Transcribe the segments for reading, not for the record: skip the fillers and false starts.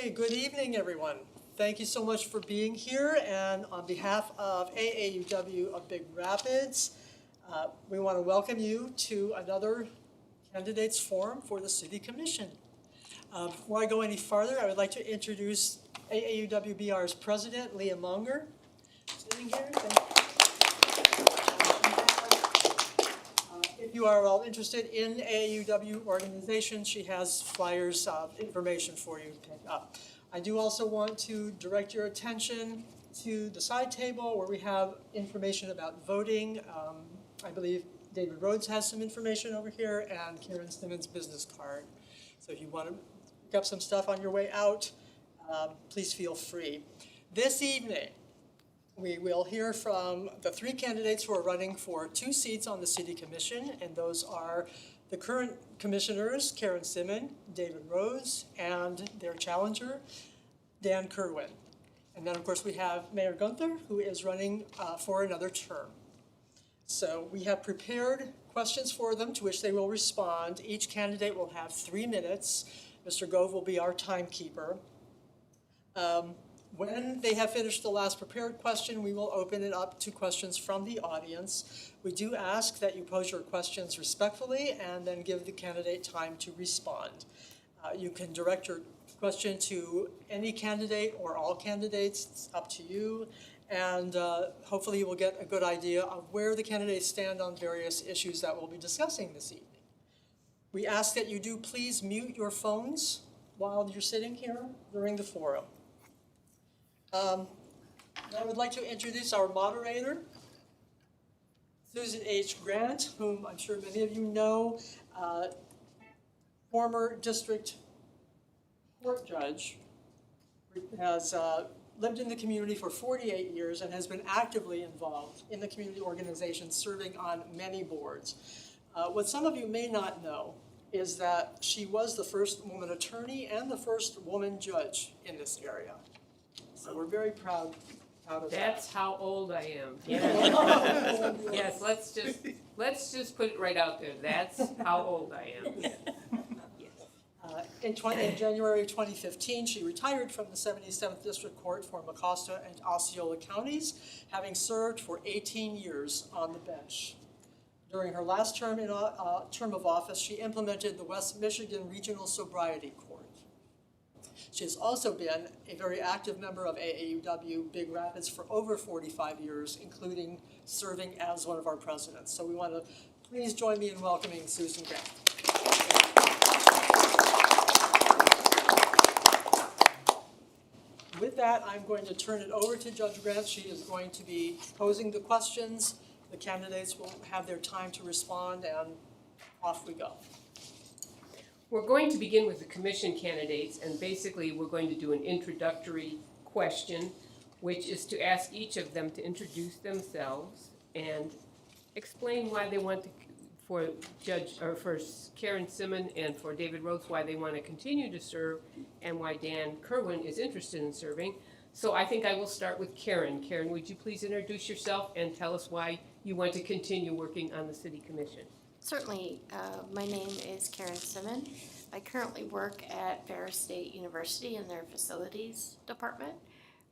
Hey, good evening, everyone. Thank you so much for being here, and on behalf of AAUW of Big Rapids, we want to welcome you to another candidates forum for the City Commission. Before I go any farther, I would like to introduce AAUW-BR's president, Leah Munger, sitting here. If you are all interested in AAUW organization, she has flyers, information for you to pick up. I do also want to direct your attention to the side table where we have information about voting. I believe David Rhodes has some information over here, and Karen Simmons' business card. So if you want to pick up some stuff on your way out, please feel free. This evening, we will hear from the three candidates who are running for 2 seats on the City Commission, and those are the current commissioners, Karen Simmon, David Rhodes, and their challenger, Dan Kirwin. And then, of course, we have Mayor Guenther, who is running for another term. So we have prepared questions for them to which they will respond. Each candidate will have 3 minutes. Mr. Gove will be our timekeeper. When they have finished the last prepared question, we will open it up to questions from the audience. We do ask that you pose your questions respectfully and then give the candidate time to respond. You can direct your question to any candidate or all candidates. It's up to you. And hopefully you will get a good idea of where the candidates stand on various issues that we'll be discussing this evening. We ask that you do please mute your phones while you're sitting here during the forum. I would like to introduce our moderator, Susan H. Grant, whom I'm sure many of you know, former district court judge, has lived in the community for 48 years and has been actively involved in the community organization, serving on many boards. What some of you may not know is that she was the first woman attorney and the first woman judge in this area. So we're very proud of that. That's how old I am. Yes, yes, let's just put it right out there. That's how old I am. In January 2015, she retired from the 77th District Court for Mecosta and Osceola counties, having served for 18 years on the bench. During her last term of office, she implemented the West Michigan Regional Sobriety Court. She has also been a very active member of AAUW Big Rapids for over 45 years, including serving as one of our presidents. So we want to please join me in welcoming Susan Grant. With that, I'm going to turn it over to Judge Grant. She is going to be posing the questions. The candidates will have their time to respond, and off we go. We're going to begin with the commission candidates, and basically we're going to do an introductory question, which is to ask each of them to introduce themselves and explain why they want to, for Karen Simmon and for David Rhodes, why they want to continue to serve and why Dan Kirwin is interested in serving. So I think I will start with Karen. Karen, would you please introduce yourself and tell us why you want to continue working on the City Commission? Certainly. My name is Karen Simmon. I currently work at Ferris State University in their facilities department.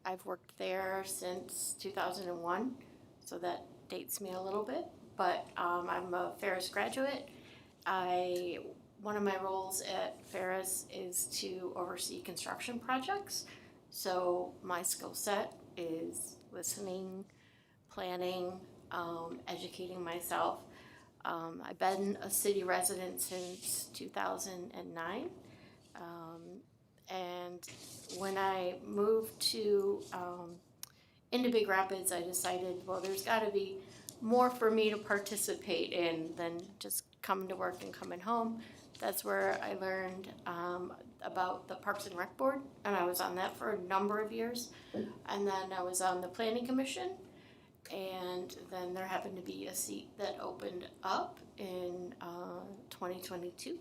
I've worked there since 2001, so that dates me a little bit, but I'm a Ferris graduate. One of my roles at Ferris is to oversee construction projects, so my skill set is listening, planning, educating myself. I've been a city resident since 2009, and when I moved into Big Rapids, I decided, well, there's got to be more for me to participate in than just coming to work and coming home. That's where I learned about the Parks and Rec Board, and I was on that for a number of years, and then I was on the Planning Commission. And then there happened to be a seat that opened up in 2022,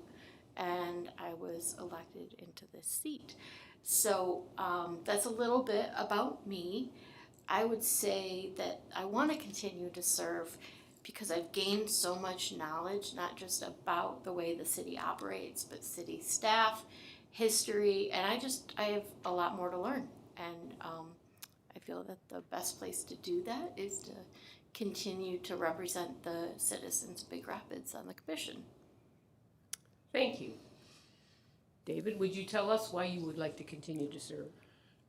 and I was elected into this seat. So that's a little bit about me. I would say that I want to continue to serve because I've gained so much knowledge, not just about the way the city operates, but city staff, history, and I have a lot more to learn. And I feel that the best place to do that is to continue to represent the citizens of Big Rapids on the commission. Thank you. David, would you tell us why you would like to continue to serve?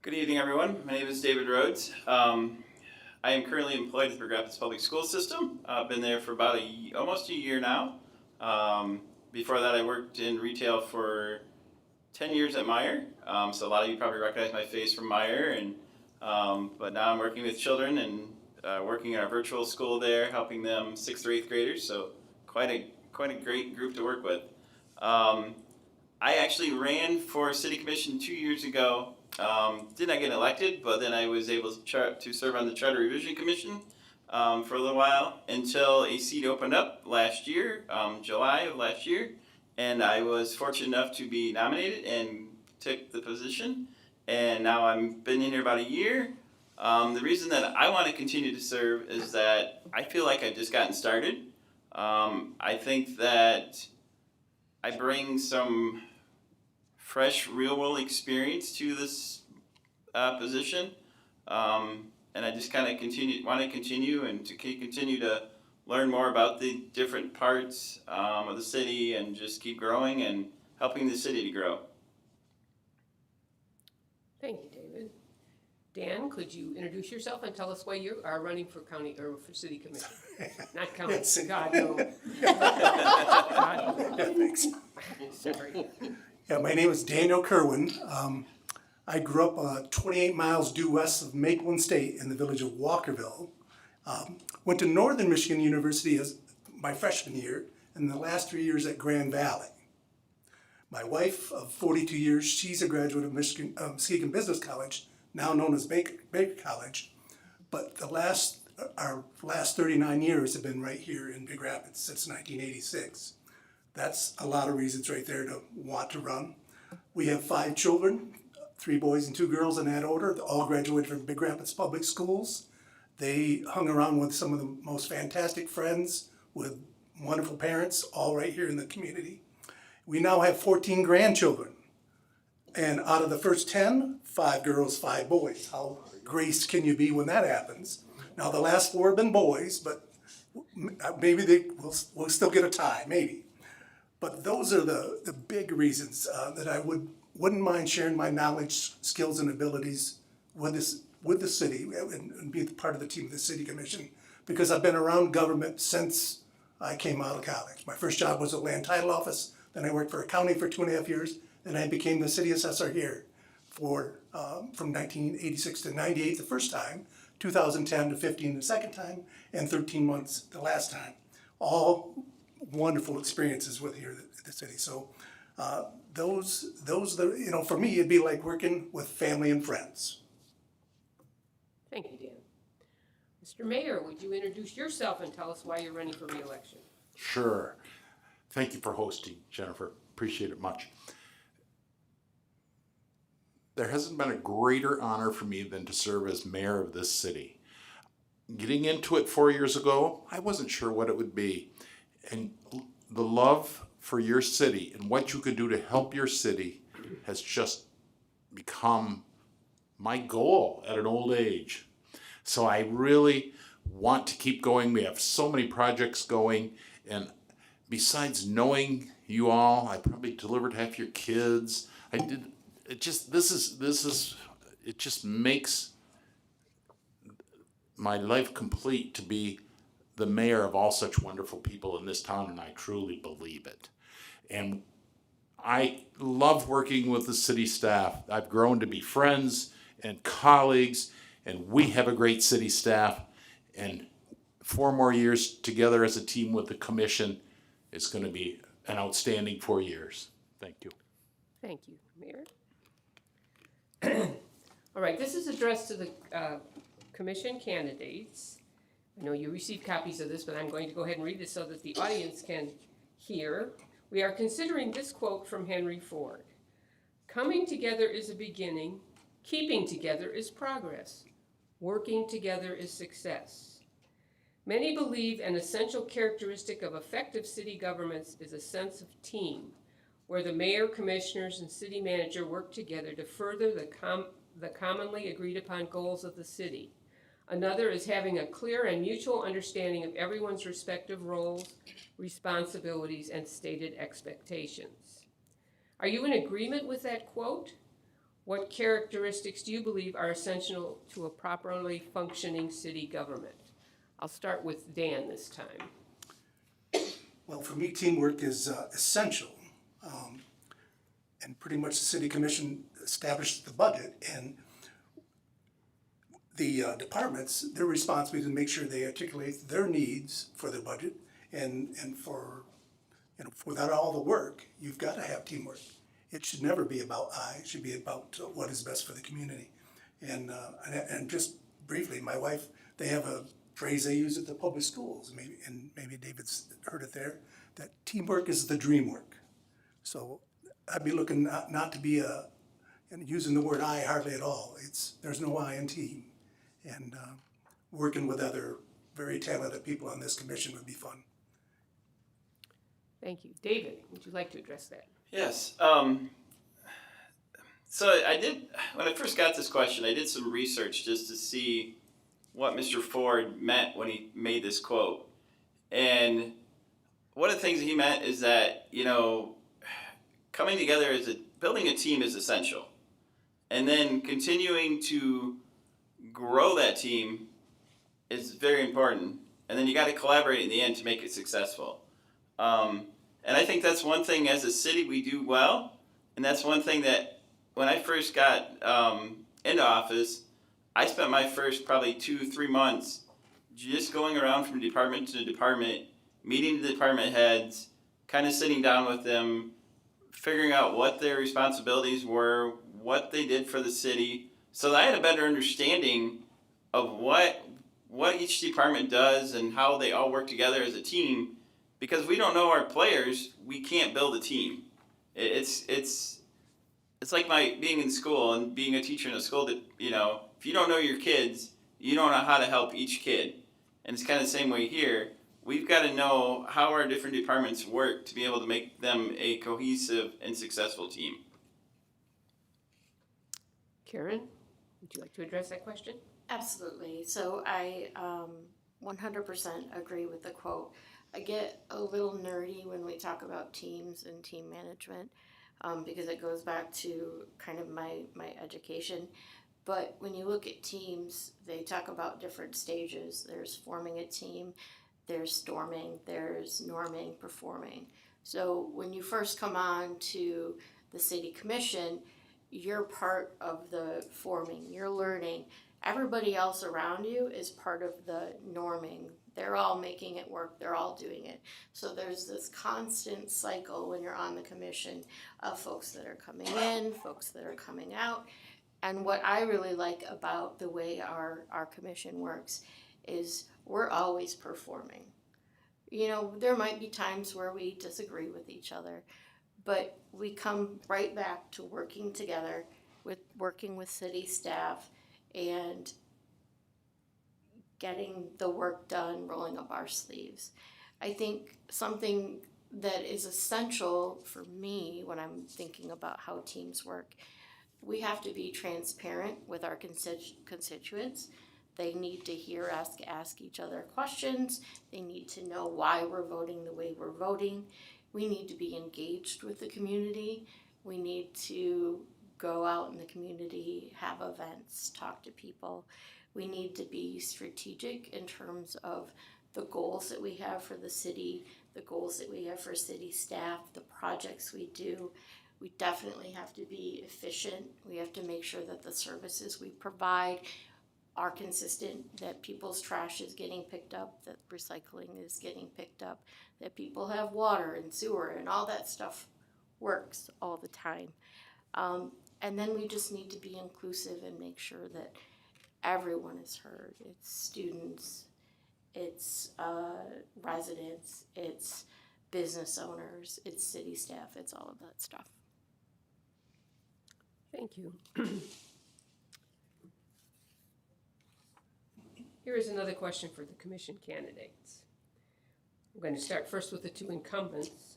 Good evening, everyone. My name is David Rhodes. I am currently employed at the Big Rapids Public School System. I've been there for about almost a year now. Before that, I worked in retail for 10 years at Meyer. So a lot of you probably recognize my face from Meyer. But now I'm working with children and working in our virtual school there, helping them 6th through 8th graders. So quite a great group to work with. I actually ran for City Commission 2 years ago. Did not get elected, but then I was able to serve on the Charter Revision Commission for a little while until a seat opened up last year, July of last year, and I was fortunate enough to be nominated and took the position. And now I've been in here about a year. The reason that I want to continue to serve is that I feel like I've just gotten started. I think that I bring some fresh real-world experience to this position, and I just kind of want to continue to learn more about the different parts of the city and just keep growing and helping the city to grow. Thank you, David. Dan, could you introduce yourself and tell us why you are running for county or for city commission? Not county. Yes. God, no. God. Yeah, thanks. Sorry. Yeah, my name is Daniel Kirwin. I grew up 28 miles due west of Maple State in the village of Walkerville. Went to Northern Michigan University as my freshman year, and the last 3 years at Grand Valley. My wife of 42 years, she's a graduate of Muskegon Business College, now known as Baker College. But our last 39 years have been right here in Big Rapids since 1986. That's a lot of reasons right there to want to run. We have 5 children, 3 boys and 2 girls in that order. They all graduated from Big Rapids Public Schools. They hung around with some of the most fantastic friends with wonderful parents, all right here in the community. We now have 14 grandchildren. And out of the first 10, 5 girls, 5 boys. How graced can you be when that happens? Now the last 4 have been boys, but maybe we'll still get a tie, maybe. But those are the big reasons that I wouldn't mind sharing my knowledge, skills, and abilities with the city and be part of the team of the City Commission, because I've been around government since I came out of college. My first job was at Land Title Office, then I worked for a county for 2.5 years, then I became the city assessor here from 1986 to 98 the first time, 2010 to 15 the second time, and 13 months the last time. All wonderful experiences with here at the city. So for me, it'd be like working with family and friends. Thank you, Dan. Mr. Mayor, would you introduce yourself and tell us why you're running for re-election? Sure. Thank you for hosting, Jennifer. Appreciate it much. There hasn't been a greater honor for me than to serve as mayor of this city. Getting into it 4 years ago, I wasn't sure what it would be. And the love for your city and what you could do to help your city has just become my goal at an old age. So I really want to keep going. We have so many projects going, and besides knowing you all, I probably delivered half your kids. It just makes my life complete to be the mayor of all such wonderful people in this town, and I truly believe it. And I love working with the city staff. I've grown to be friends and colleagues, and we have a great city staff. And 4 more years together as a team with the commission is going to be an outstanding 4 years. Thank you. Thank you, Mayor. All right, this is addressed to the commission candidates. I know you received copies of this, but I'm going to go ahead and read this so that the audience can hear. We are considering this quote from Henry Ford. "Coming together is a beginning, keeping together is progress, working together is success. Many believe an essential characteristic of effective city governments is a sense of team. where the mayor, commissioners, and city manager work together to further the commonly agreed upon goals of the city. Another is having a clear and mutual understanding of everyone's respective roles, responsibilities, and stated expectations. Are you in agreement with that quote? What characteristics do you believe are essential to a properly functioning city government? I'll start with Dan this time. Well, for me, teamwork is essential. And pretty much the city commission established the budget, and the departments, their responsibility to make sure they articulate their needs for the budget, and for, without all the work, you've got to have teamwork. It should never be about I, it should be about what is best for the community. And just briefly, my wife, they have a phrase they use at the public schools, maybe David's heard it there, that teamwork is the dream work. So I'd be looking not to be and using the word I hardly at all. There's no I in team. And working with other very talented people on this commission would be fun. Thank you. David, would you like to address that? Yes. So I did, when I first got this question, I did some research just to see what Mr. Ford meant when he made this quote. And one of the things that he meant is that, coming together building a team is essential. And then continuing to grow that team is very important. And then you got to collaborate in the end to make it successful. And I think that's one thing as a city we do well. And that's one thing that when I first got into office, I spent my first probably 2-3 months just going around from department to department, meeting the department heads, kind of sitting down with them, figuring out what their responsibilities were, what they did for the city, so that I had a better understanding of what each department does and how they all work together as a team. Because if we don't know our players, we can't build a team. It's like being in school and being a teacher in a school that, if you don't know your kids, you don't know how to help each kid. And it's kind of the same way here. We've got to know how our different departments work to be able to make them a cohesive and successful team. Karen, would you like to address that question? Absolutely. So I 100% agree with the quote. I get a little nerdy when we talk about teams and team management because it goes back to kind of my education. But when you look at teams, they talk about different stages. There's forming a team, there's storming, there's norming, performing. So when you first come on to the city commission, you're part of the forming, you're learning. Everybody else around you is part of the norming. They're all making it work, they're all doing it. So there's this constant cycle when you're on the commission of folks that are coming in, folks that are coming out. And what I really like about the way our commission works is we're always performing. There might be times where we disagree with each other, but we come right back to working together, working with city staff and getting the work done, rolling up our sleeves. I think something that is essential for me when I'm thinking about how teams work, we have to be transparent with our constituents. They need to hear us ask each other questions. They need to know why we're voting the way we're voting. We need to be engaged with the community. We need to go out in the community, have events, talk to people. We need to be strategic in terms of the goals that we have for the city, the goals that we have for city staff, the projects we do. We definitely have to be efficient. We have to make sure that the services we provide are consistent, that people's trash is getting picked up, that recycling is getting picked up, that people have water and sewer and all that stuff works all the time. And then we just need to be inclusive and make sure that everyone is heard. It's students, it's residents, it's business owners, it's city staff, it's all of that stuff. Thank you. Here is another question for the commission candidates. I'm going to start first with the two incumbents.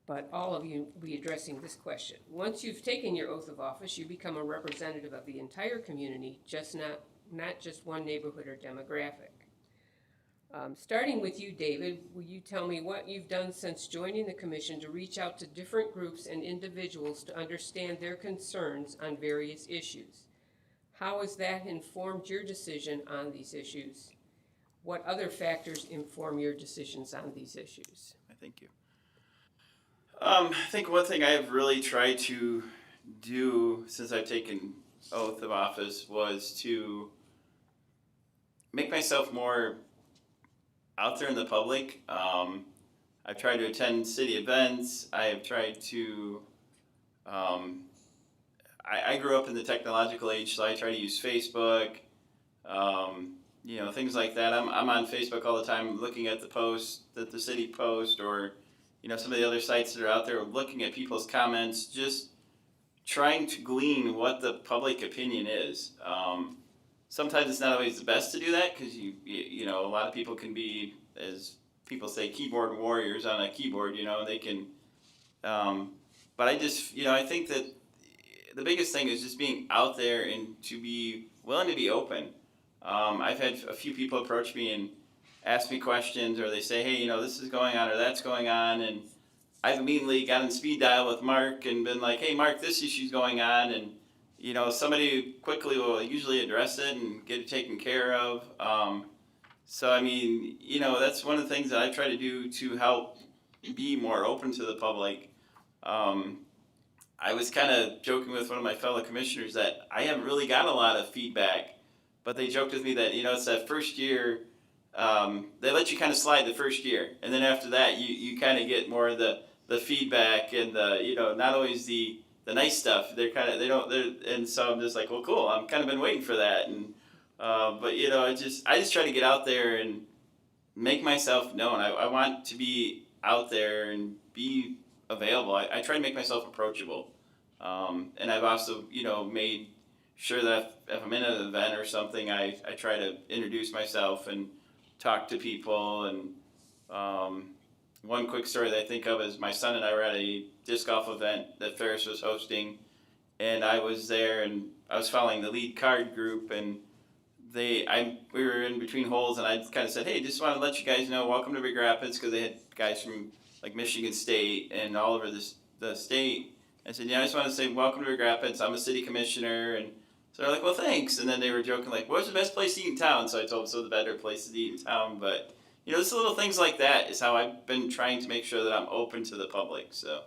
but all of you will be addressing this question. Once you've taken your oath of office, you become a representative of the entire community, not just one neighborhood or demographic. Starting with you, David, will you tell me what you've done since joining the commission to reach out to different groups and individuals to understand their concerns on various issues? How has that informed your decision on these issues? What other factors inform your decisions on these issues? Thank you. I think one thing I have really tried to do since I've taken oath of office was to make myself more out there in the public. I've tried to attend city events. I have tried to, I grew up in the technological age, so I try to use Facebook, things like that. I'm on Facebook all the time looking at the posts that the city post, or, some of the other sites that are out there, looking at people's comments, just trying to glean what the public opinion is. Sometimes it's not always the best to do that because a lot of people can be, as people say, keyboard warriors on a keyboard. They can. But I just, I think that the biggest thing is just being out there and to be willing to be open. I've had a few people approach me and ask me questions, or they say, hey, this is going on or that's going on, and I've immediately got on speed dial with Mark and been like, hey, Mark, this issue's going on, and somebody quickly will usually address it and get it taken care of. That's one of the things that I try to do to help be more open to the public. I was kind of joking with one of my fellow commissioners that I haven't really got a lot of feedback, but they joked with me that, it's that first year, they let you kind of slide the first year. And then after that, you kind of get more of the feedback and not always the nice stuff. And so I'm just like, well, cool. I'm kind of been waiting for that. And, I just try to get out there and make myself known. I want to be out there and be available. I try to make myself approachable. And I've also, made sure that if I'm in an event or something, I try to introduce myself and talk to people. And one quick story that I think of is my son and I were at a disc golf event that Ferris was hosting, and I was there and I was following the lead card group, and we were in between holes, and I kind of said, hey, just want to let you guys know, welcome to Big Rapids, because they had guys from like Michigan State and all over the state. I said, I just want to say welcome to Big Rapids. I'm a city commissioner. And so they're like, well, thanks. And then they were joking like, what's the best place to eat in town? So I told them, so the better place to eat in town. But, just little things like that is how I've been trying to make sure that I'm open to the public. So.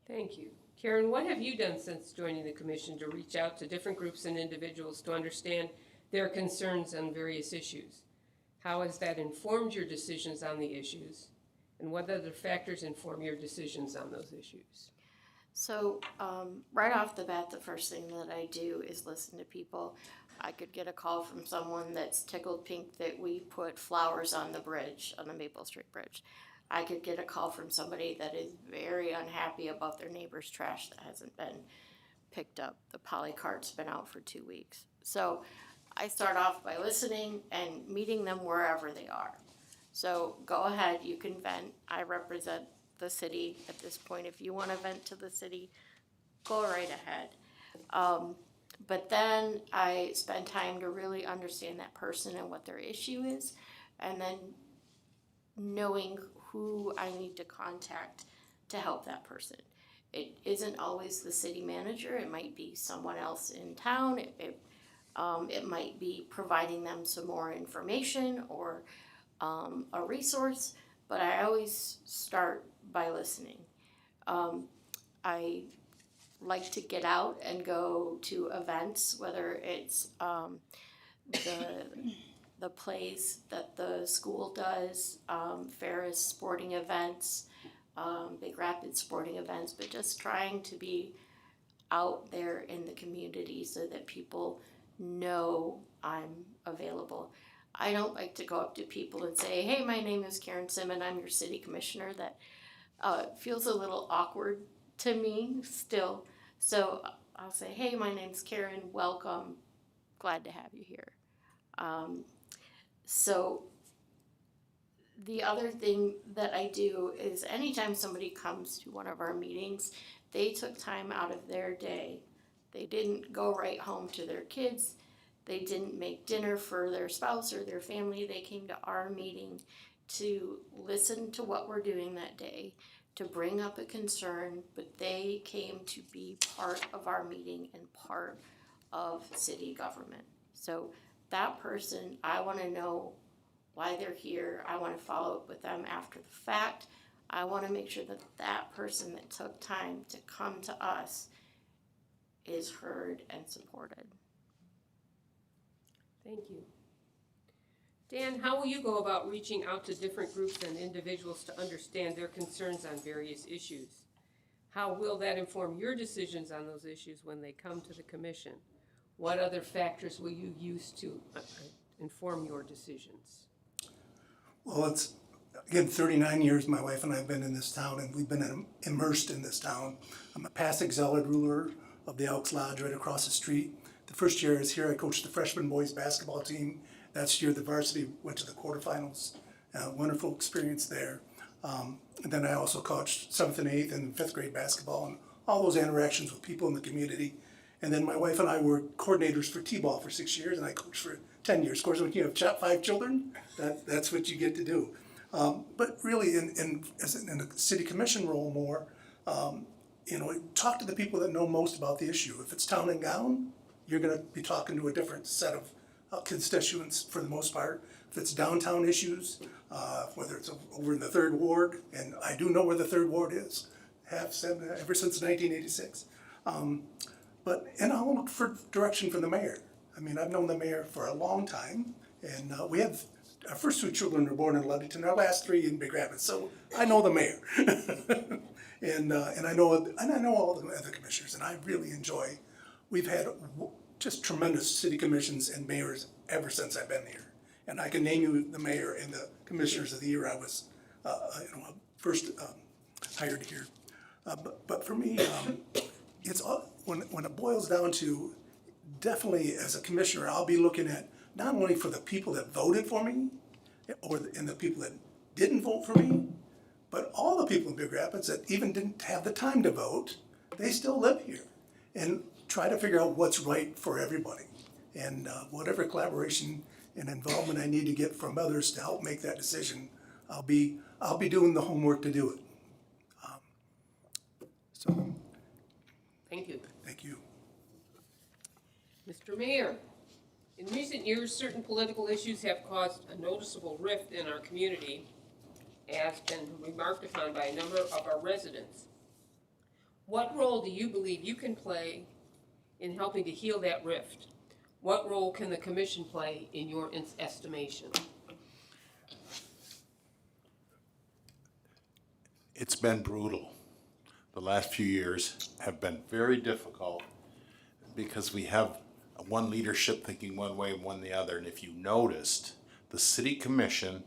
Thank you. Karen, what have you done since joining the commission to reach out to different groups and individuals to understand their concerns on various issues? How has that informed your decisions on the issues? And what other factors inform your decisions on those issues? So right off the bat, the first thing that I do is listen to people. I could get a call from someone that's tickled pink that we put flowers on the bridge, on the Maple Street Bridge. I could get a call from somebody that is very unhappy about their neighbor's trash that hasn't been picked up. The polycart's been out for 2 weeks. So I start off by listening and meeting them wherever they are. So go ahead, you can vent. I represent the city at this point. If you want to vent to the city, go right ahead. But then I spend time to really understand that person and what their issue is, and then knowing who I need to contact to help that person. It isn't always the city manager. It might be someone else in town. It might be providing them some more information or a resource, but I always start by listening. I like to get out and go to events, whether it's the plays that the school does, Ferris sporting events, Big Rapids sporting events, but just trying to be out there in the community so that people know I'm available. I don't like to go up to people and say, hey, my name is Karen Simmon, I'm your city commissioner. That feels a little awkward to me still. So I'll say, hey, my name's Karen, welcome, glad to have you here. So The other thing that I do is anytime somebody comes to one of our meetings, they took time out of their day. They didn't go right home to their kids. They didn't make dinner for their spouse or their family. They came to our meeting to listen to what we're doing that day, to bring up a concern, but they came to be part of our meeting and part of city government. So that person, I want to know why they're here. I want to follow up with them after the fact. I want to make sure that that person that took time to come to us is heard and supported. Thank you. Dan, how will you go about reaching out to different groups and individuals to understand their concerns on various issues? How will that inform your decisions on those issues when they come to the commission? What other factors will you use to inform your decisions? Well, it's, again, 39 years my wife and I have been in this town, and we've been immersed in this town. I'm a past exalted ruler of the Elks Lodge right across the street. The first year I was here, I coached the freshman boys basketball team. That year, the varsity went to the quarterfinals. Wonderful experience there. And then I also coached 7th and 8th and 5th grade basketball and all those interactions with people in the community. And then my wife and I were coordinators for T-ball for 6 years, and I coached for 10 years. Of course, when you have 5 children, that's what you get to do. But really, in a city commission role more, talk to the people that know most about the issue. If it's town and gown, you're going to be talking to a different set of constituents for the most part. If it's downtown issues, whether it's over in the 3rd Ward, and I do know where the 3rd Ward is, have said ever since 1986. And I'll look for direction from the mayor. I mean, I've known the mayor for a long time, and we have our first 2 children were born in Ludington, our last 3 in Big Rapids, so I know the mayor. and I know all the other commissioners, and I really enjoy. We've had just tremendous city commissions and mayors ever since I've been here, and I can name you the mayor and the commissioners of the year I was, first hired here. But for me, it's all, when it boils down to, definitely as a commissioner, I'll be looking at not only for the people that voted for me, and the people that didn't vote for me, but all the people in Big Rapids that even didn't have the time to vote, they still live here, and try to figure out what's right for everybody. And whatever collaboration and involvement I need to get from others to help make that decision, I'll be doing the homework to do it. So, Thank you. thank you. Mr. Mayor, in recent years, certain political issues have caused a noticeable rift in our community, as been remarked upon by a number of our residents. What role do you believe you can play in helping to heal that rift? What role can the commission play in your estimation? It's been brutal. The last few years have been very difficult because we have one leadership thinking one way and one the other. And if you noticed, the city commission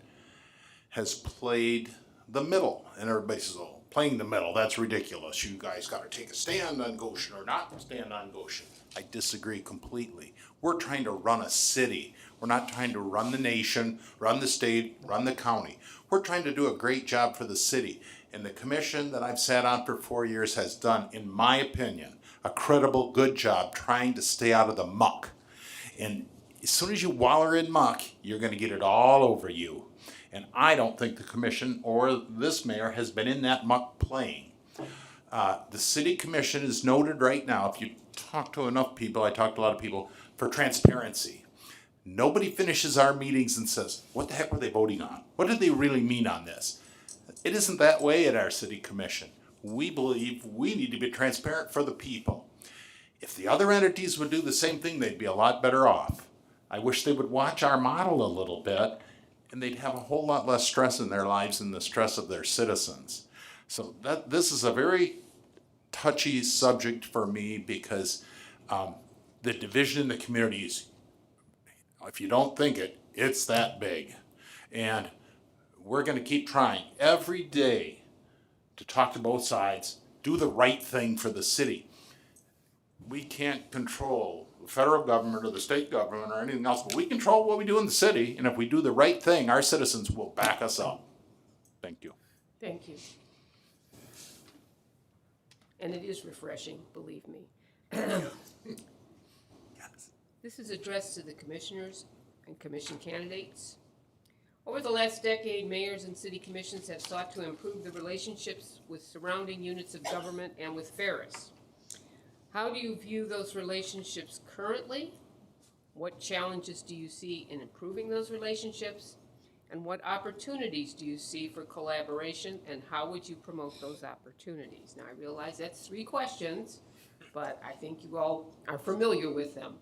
has played the middle. And everybody says, oh, playing the middle, that's ridiculous. You guys got to take a stand on Goshen or not stand on Goshen. I disagree completely. We're trying to run a city. We're not trying to run the nation, run the state, run the county. We're trying to do a great job for the city. And the commission that I've sat on for 4 years has done, in my opinion, a credible, good job trying to stay out of the muck. And as soon as you waller in muck, you're going to get it all over you. And I don't think the commission or this mayor has been in that muck playing. The city commission is noted right now, if you talk to enough people, I talk to a lot of people, for transparency. Nobody finishes our meetings and says, what the heck were they voting on? What did they really mean on this? It isn't that way at our city commission. We believe we need to be transparent for the people. If the other entities would do the same thing, they'd be a lot better off. I wish they would watch our model a little bit, and they'd have a whole lot less stress in their lives and the stress of their citizens. So this is a very touchy subject for me because the division in the community is, if you don't think it, it's that big. And we're going to keep trying every day to talk to both sides, do the right thing for the city. we can't control the federal government or the state government or anything else, but we control what we do in the city, and if we do the right thing, our citizens will back us up. Thank you. Thank you. And it is refreshing, believe me. This is addressed to the commissioners and commission candidates. Over the last decade, mayors and city commissions have sought to improve the relationships with surrounding units of government and with Ferris. How do you view those relationships currently? What challenges do you see in improving those relationships? And what opportunities do you see for collaboration, and how would you promote those opportunities? Now, I realize that's 3 questions, but I think you all are familiar with them.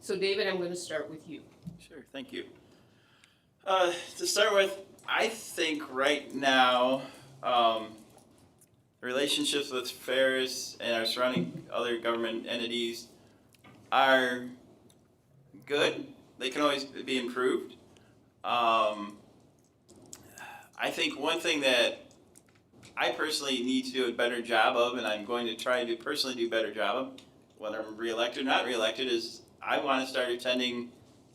So David, I'm going to start with you. Sure, thank you. To start with, I think right now, relationships with Ferris and our surrounding other government entities are good. They can always be improved. I think one thing that I personally need to do a better job of, and I'm going to try to personally do a better job of, whether I'm reelected or not reelected, is I want to start attending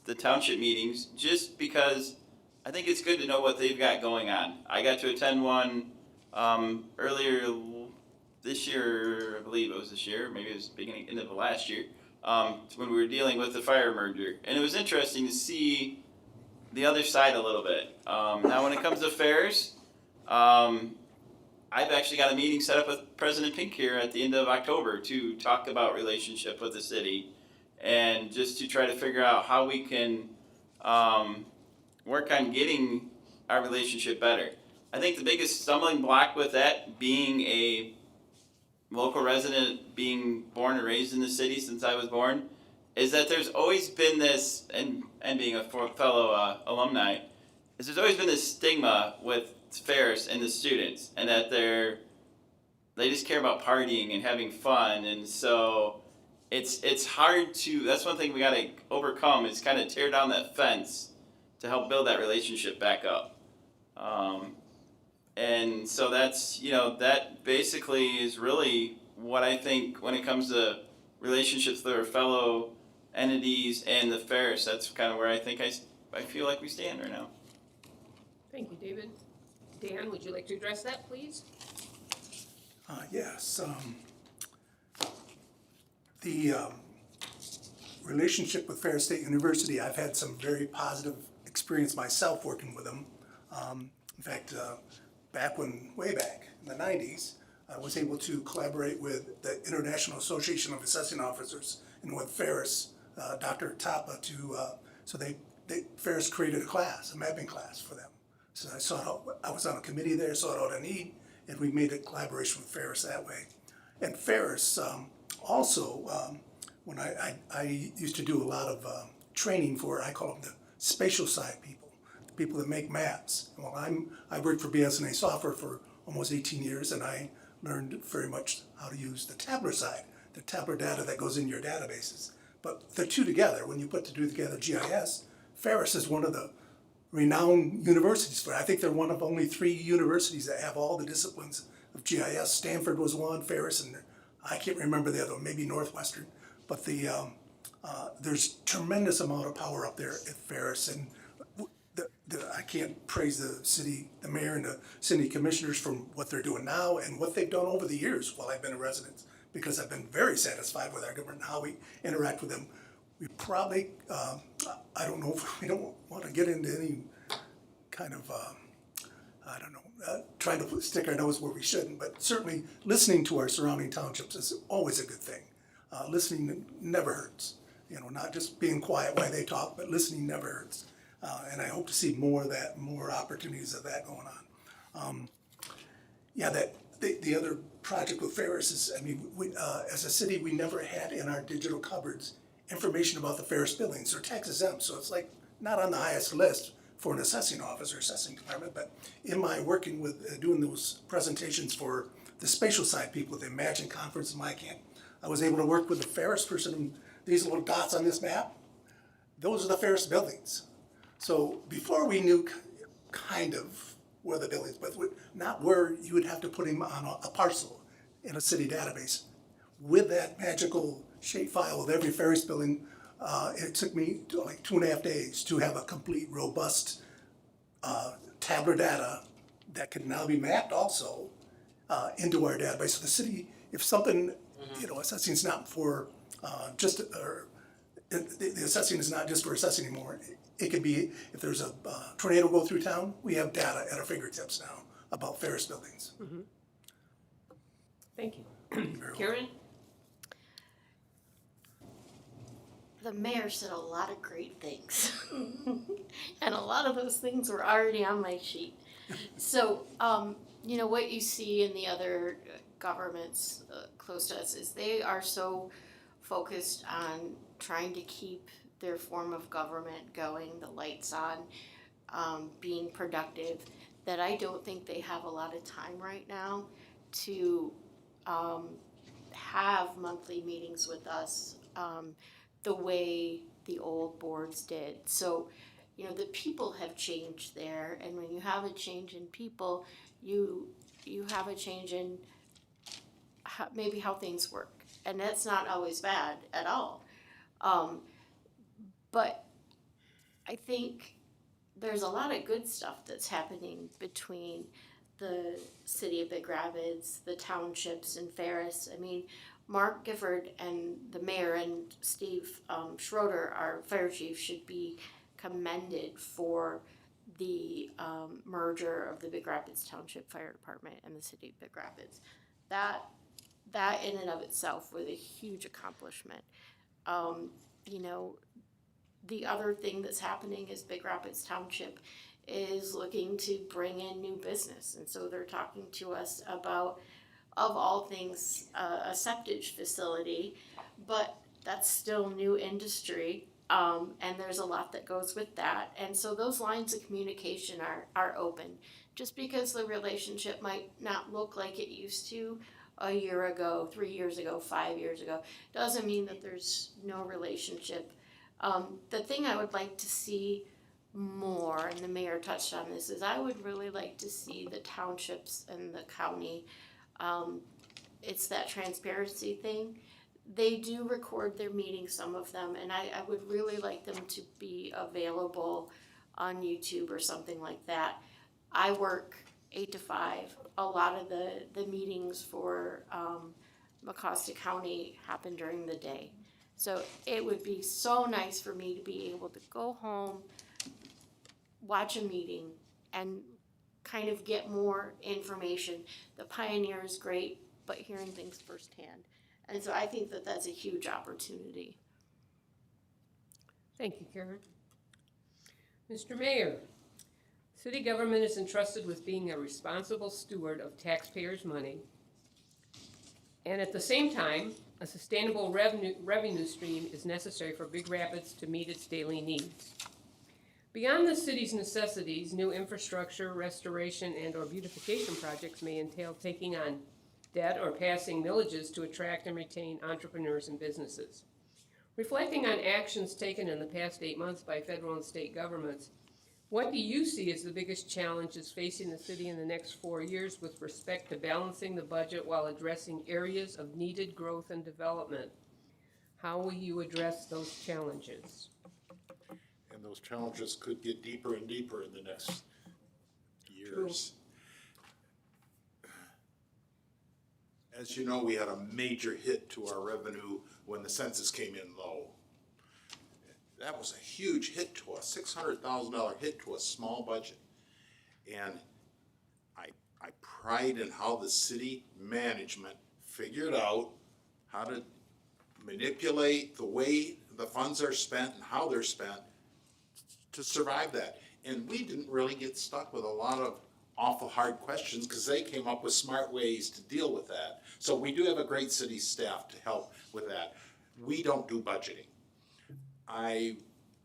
the township meetings just because I think it's good to know what they've got going on. I got to attend one earlier this year, I believe it was this year, maybe it was beginning end of the last year, when we were dealing with the fire merger. And it was interesting to see the other side a little bit. Now when it comes to Ferris, I've actually got a meeting set up with President Pink here at the end of October to talk about relationship with the city and just to try to figure out how we can work on getting our relationship better. I think the biggest stumbling block with that, being a local resident, being born and raised in the city since I was born, is that there's always been this, and being a fellow alumni, is there's always been this stigma with Ferris and the students, and that they just care about partying and having fun, and so it's hard to, that's one thing we gotta overcome, is kind of tear down that fence to help build that relationship back up. And so that's, that basically is really what I think when it comes to relationships with our fellow entities and the Ferris. That's kind of where I think I feel like we stand right now. Thank you, David. Dan, would you like to address that, please? Yes. The relationship with Ferris State University, I've had some very positive experience myself working with them. In fact, way back in the 90s, I was able to collaborate with the International Association of Assessing Officers and with Ferris, Dr. Tapa, Ferris created a class, a mapping class for them. So I was on a committee there, saw out a need, and we made a collaboration with Ferris that way. And Ferris also, when I used to do a lot of training for, I call them the spatial side people, the people that make maps. Well, I worked for BSNA software for almost 18 years, and I learned very much how to use the tabular side, the tabular data that goes in your databases. But the two together, when you put the two together, GIS, Ferris is one of the renowned universities for it. I think they're one of only 3 universities that have all the disciplines of GIS. Stanford was one, Ferris, and I can't remember the other one, maybe Northwestern. But there's tremendous amount of power up there at Ferris, and I can't praise the city, the mayor and the city commissioners from what they're doing now and what they've done over the years while I've been a resident, because I've been very satisfied with our government and how we interact with them. We probably, I don't know if we don't want to get into any kind of, trying to stick our nose where we shouldn't, but certainly listening to our surrounding townships is always a good thing. Listening never hurts. Not just being quiet while they talk, but listening never hurts. And I hope to see more of that, more opportunities of that going on. The other project with Ferris is, we, as a city, we never had in our digital cupboards information about the Ferris buildings. They're tax exempt, so it's like not on the highest list for an assessing officer, assessing department, but in my working with doing those presentations for the spatial side people, the Imagine Conference in MyCamp, I was able to work with the Ferris person, and these little dots on this map, those are the Ferris buildings. So before we knew kind of where the buildings, but not where you would have to put them on a parcel in a city database. with that magical shape file with every Ferris building, it took me like 2.5 days to have a complete, robust tabular data that can now be mapped also into our database. So the city, if something, assessing is not for the assessing is not just for assessing anymore. It could be, if there's a tornado go through town, we have data at our fingertips now about Ferris buildings. Thank you. Karen? The mayor said a lot of great things. And a lot of those things were already on my sheet. So, what you see in the other governments close to us is they are so focused on trying to keep their form of government going, the lights on, being productive, that I don't think they have a lot of time right now to have monthly meetings with us the way the old boards did. So, the people have changed there, and when you have a change in people, you have a change in maybe how things work, and that's not always bad at all. But I think there's a lot of good stuff that's happening between the city of Big Rapids, the townships, and Ferris. I mean, Mark Gifford and the mayor and Steve Schroeder, our fire chief, should be commended for the merger of the Big Rapids Township Fire Department and the city of Big Rapids. That in and of itself was a huge accomplishment. The other thing that's happening is Big Rapids Township is looking to bring in new business, and so they're talking to us about, of all things, a septage facility, but that's still new industry, and there's a lot that goes with that, and so those lines of communication are open. Just because the relationship might not look like it used to a year ago, 3 years ago, 5 years ago, doesn't mean that there's no relationship. The thing I would like to see more, and the mayor touched on this, is I would really like to see the townships and the county, it's that transparency thing. They do record their meetings, some of them, and I would really like them to be available on YouTube or something like that. I work 8 to 5. A lot of the meetings for Mecosta County happen during the day. So it would be so nice for me to be able to go home, watch a meeting, and kind of get more information. The Pioneer is great, but hearing things firsthand. And so I think that that's a huge opportunity. Thank you, Karen. Mr. Mayor, city government is entrusted with being a responsible steward of taxpayers' money, and at the same time, a sustainable revenue stream is necessary for Big Rapids to meet its daily needs. Beyond the city's necessities, new infrastructure, restoration, and/or beautification projects may entail taking on debt or passing millages to attract and retain entrepreneurs and businesses. Reflecting on actions taken in the past 8 months by federal and state governments, what do you see as the biggest challenges facing the city in the next 4 years with respect to balancing the budget while addressing areas of needed growth and development? How will you address those challenges? And those challenges could get deeper and deeper in the next years. True. As you know, we had a major hit to our revenue when the census came in low. That was a huge hit to us, $600,000 hit to a small budget. And I pride in how the city management figured out how to manipulate the way the funds are spent and how they're spent to survive that. And we didn't really get stuck with a lot of awful hard questions because they came up with smart ways to deal with that. So we do have a great city staff to help with that. We don't do budgeting. I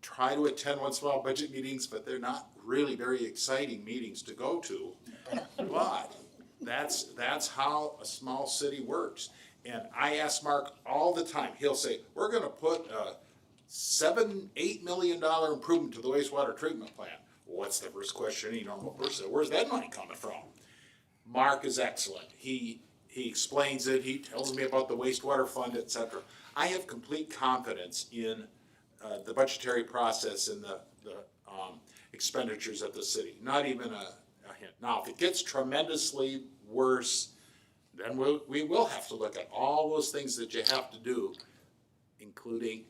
try to attend once in a while budget meetings, but they're not really very exciting meetings to go to. But that's how a small city works. And I ask Mark all the time, he'll say, we're gonna put a $7-8 million improvement to the wastewater treatment plant. What's the first question any normal person? Where's that money coming from? Mark is excellent. he explains it, he tells me about the wastewater fund, et cetera. I have complete confidence in the budgetary process and the expenditures of the city, not even a hint. Now, if it gets tremendously worse, then we will have to look at all those things that you have to do, including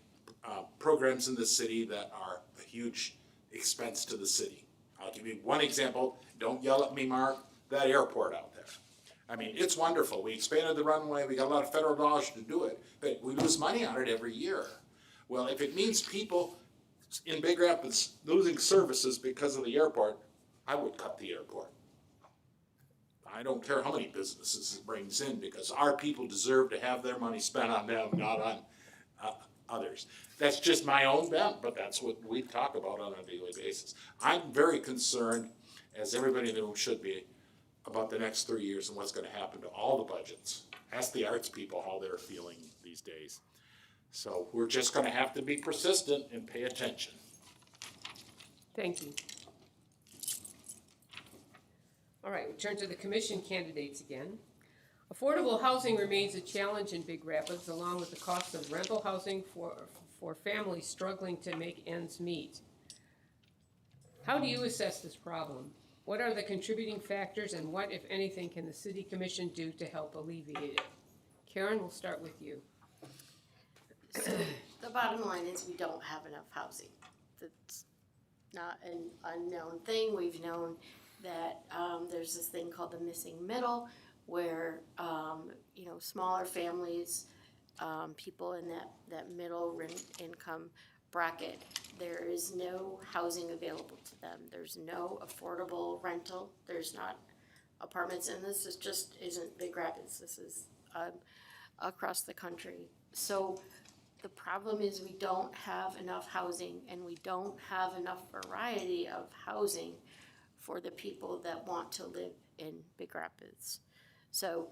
programs in the city that are a huge expense to the city. I'll give you one example. Don't yell at me, Mark. That airport out there. I mean, it's wonderful. We expanded the runway. We got a lot of federal dollars to do it, but we lose money on it every year. Well, if it means people in Big Rapids losing services because of the airport, I would cut the airport. I don't care how many businesses it brings in, because our people deserve to have their money spent on them, not on others. That's just my own bent, but that's what we talk about on a daily basis. I'm very concerned, as everybody in the room should be, about the next 3 years and what's going to happen to all the budgets. Ask the arts people how they're feeling these days. So we're just going to have to be persistent and pay attention. Thank you. All right, we turn to the commission candidates again. Affordable housing remains a challenge in Big Rapids, along with the cost of rental housing for families struggling to make ends meet. How do you assess this problem? What are the contributing factors, and what, if anything, can the city commission do to help alleviate it? Karen, we'll start with you. So the bottom line is we don't have enough housing. That's not an unknown thing. We've known that there's this thing called the missing middle, where smaller families, people in that middle income bracket, there is no housing available to them. There's no affordable rental. There's not apartments, and this isn't Big Rapids. This is across the country. So the problem is we don't have enough housing, and we don't have enough variety of housing for the people that want to live in Big Rapids. So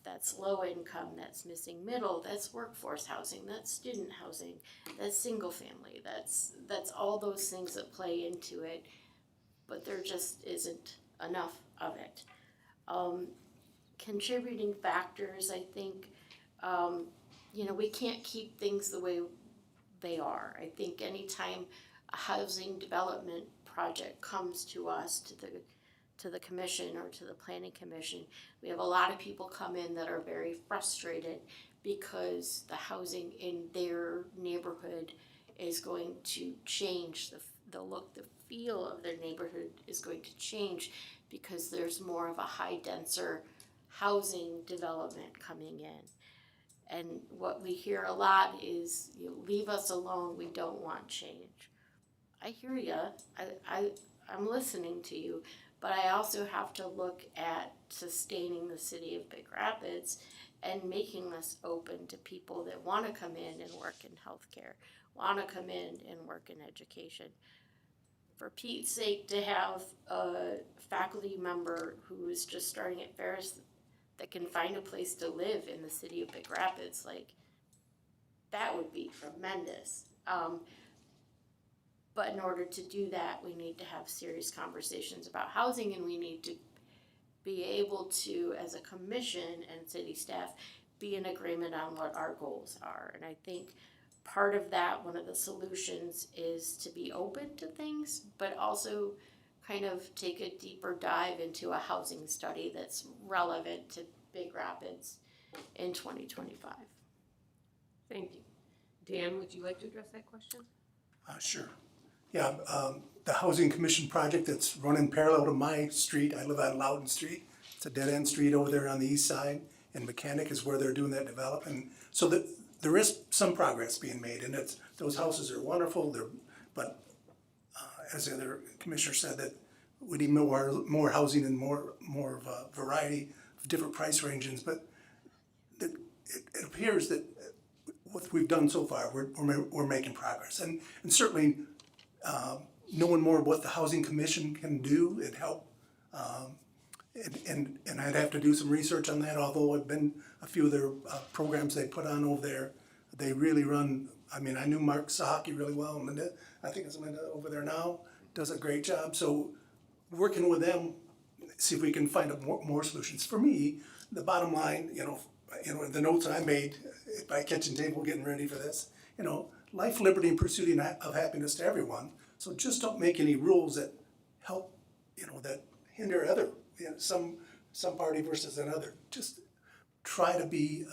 that's low income, that's missing middle, that's workforce housing, that's student housing, that's single family, that's all those things that play into it, but there just isn't enough of it. Contributing factors, I think, we can't keep things the way they are. I think anytime a housing development project comes to us, to the commission or to the planning commission, we have a lot of people come in that are very frustrated because the housing in their neighborhood is going to change. The look, the feel of their neighborhood is going to change because there's more of a high denser housing development coming in. And what we hear a lot is, leave us alone, we don't want change. I hear you, I'm listening to you, but I also have to look at sustaining the city of Big Rapids and making this open to people that want to come in and work in healthcare, want to come in and work in education. For Pete's sake, to have a faculty member who is just starting at Ferris that can find a place to live in the city of Big Rapids, that would be tremendous. But in order to do that, we need to have serious conversations about housing, and we need to be able to, as a commission and city staff, be in agreement on what our goals are. And I think part of that, one of the solutions, is to be open to things, but also kind of take a deeper dive into a housing study that's relevant to Big Rapids in 2025. Thank you. Dan, would you like to address that question? Sure. Yeah, the Housing Commission project that's running parallel to my street, I live on Loudon Street. It's a dead-end street over there on the east side, and Mechanic is where they're doing that development. So there is some progress being made, and those houses are wonderful. But as the other commissioner said, that we need more housing and more of a variety of different price ranges. But it appears that what we've done so far, we're making progress, and certainly knowing more what the Housing Commission can do and help. And I'd have to do some research on that, although I've been a few of their programs they put on over there. They really run, I knew Mark Sahaki really well, and Linda, I think it's Linda over there now, does a great job. So working with them, see if we can find more solutions. For me, the bottom line, the notes I made at my kitchen table getting ready for this, life, liberty, and pursuit of happiness to everyone. So just don't make any rules that help, that hinder some party versus another. Just try to be,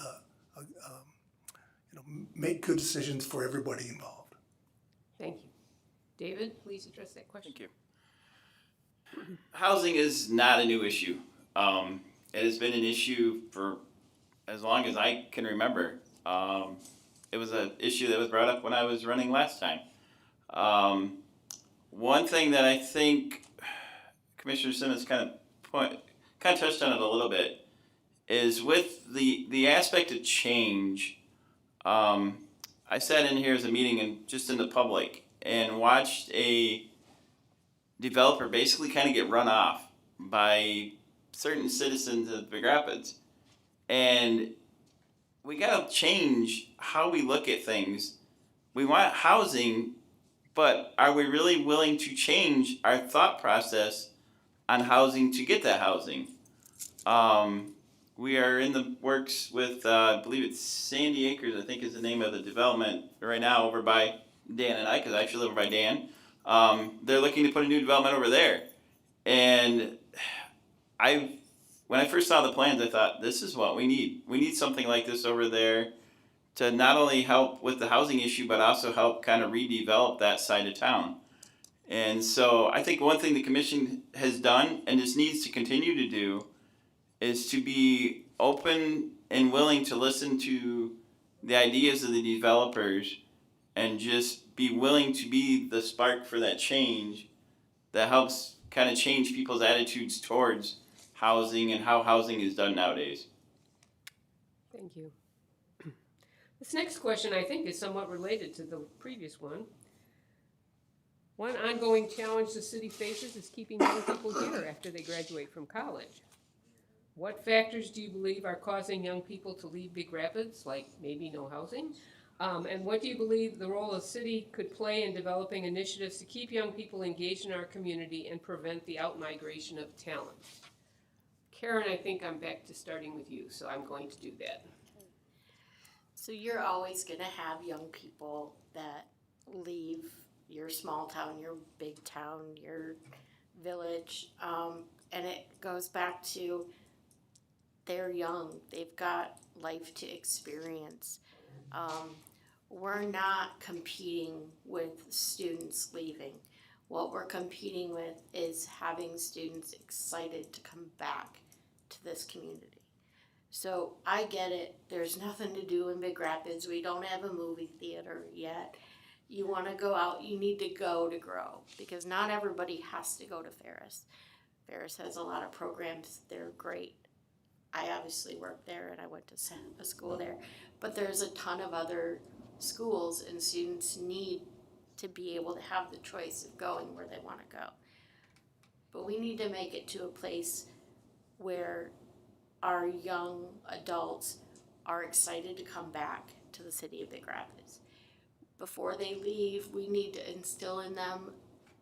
make good decisions for everybody involved. Thank you. David, please address that question. Thank you. Housing is not a new issue. It has been an issue for as long as I can remember. It was an issue that was brought up when I was running last time. One thing that I think Commissioner Simmons kind of touched on it a little bit is with the aspect of change. I sat in here as a meeting and just in the public and watched a developer basically kind of get run off by certain citizens of Big Rapids. And we gotta change how we look at things. We want housing, but are we really willing to change our thought process on housing to get that housing? We are in the works with, I believe it's Sandy Acres, I think is the name of the development right now over by Dan and I, because I actually live over by Dan. They're looking to put a new development over there. And when I first saw the plans, I thought, this is what we need. We need something like this over there to not only help with the housing issue, but also help kind of redevelop that side of town. And so I think one thing the commission has done, and just needs to continue to do, is to be open and willing to listen to the ideas of the developers and just be willing to be the spark for that change that helps kind of change people's attitudes towards housing and how housing is done nowadays. Thank you. This next question, I think, is somewhat related to the previous one. One ongoing challenge the city faces is keeping young people here after they graduate from college. What factors do you believe are causing young people to leave Big Rapids, like maybe no housing? And what do you believe the role of the city could play in developing initiatives to keep young people engaged in our community and prevent the out-migration of talent? Karen, I think I'm back to starting with you, so I'm going to do that. So you're always gonna have young people that leave your small town, your big town, your village, and it goes back to they're young, they've got life to experience. We're not competing with students leaving. What we're competing with is having students excited to come back to this community. So I get it, there's nothing to do in Big Rapids, we don't have a movie theater yet. You wanna go out, you need to go to grow, because not everybody has to go to Ferris. Ferris has a lot of programs, they're great. I obviously worked there and I went to a school there, but there's a ton of other schools and students need to be able to have the choice of going where they wanna go. But we need to make it to a place where our young adults are excited to come back to the city of Big Rapids. Before they leave, we need to instill in them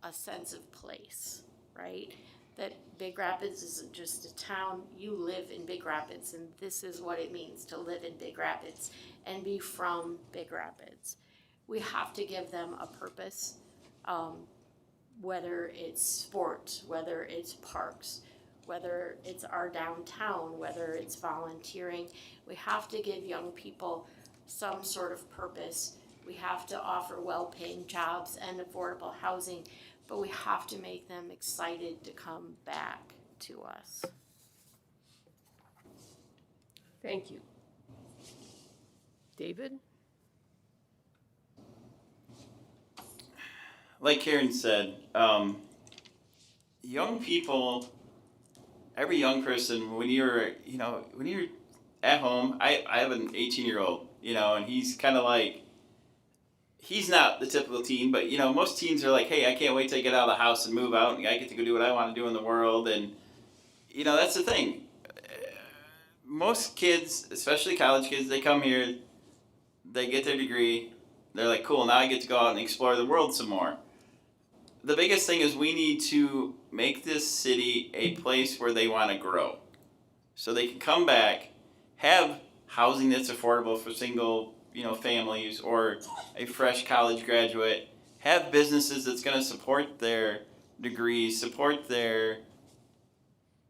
a sense of place, right? That Big Rapids isn't just a town, you live in Big Rapids, and this is what it means to live in Big Rapids and be from Big Rapids. We have to give them a purpose, whether it's sports, whether it's parks, whether it's our downtown, whether it's volunteering. We have to give young people some sort of purpose. We have to offer well-paying jobs and affordable housing, but we have to make them excited to come back to us. Thank you. David? Like Karen said, young people, every young person, when you're at home, I have an 18-year-old, and he's kind of like, he's not the typical teen, but most teens are like, hey, I can't wait to get out of the house and move out, and I get to go do what I want to do in the world, and that's the thing. Most kids, especially college kids, they come here, they get their degree, they're like, cool, now I get to go out and explore the world some more. The biggest thing is we need to make this city a place where they want to grow. so they can come back, have housing that's affordable for single, families or a fresh college graduate, have businesses that's going to support their degrees,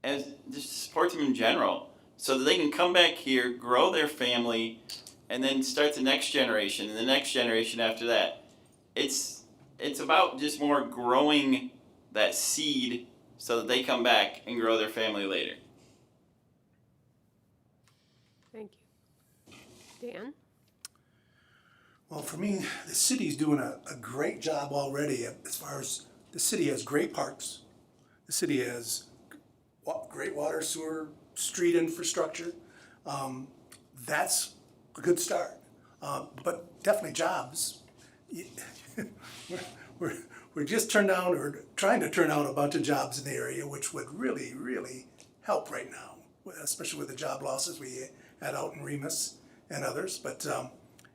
and just support them in general, so that they can come back here, grow their family, and then start the next generation and the next generation after that. It's about just more growing that seed so that they come back and grow their family later. Thank you. Dan? Well, for me, the city's doing a great job already as far as the city has great parks. The city has great water, sewer, street infrastructure. That's a good start. But definitely jobs. We're just trying to turn down a bunch of jobs in the area, which would really, really help right now, especially with the job losses we had out in Remus and others. But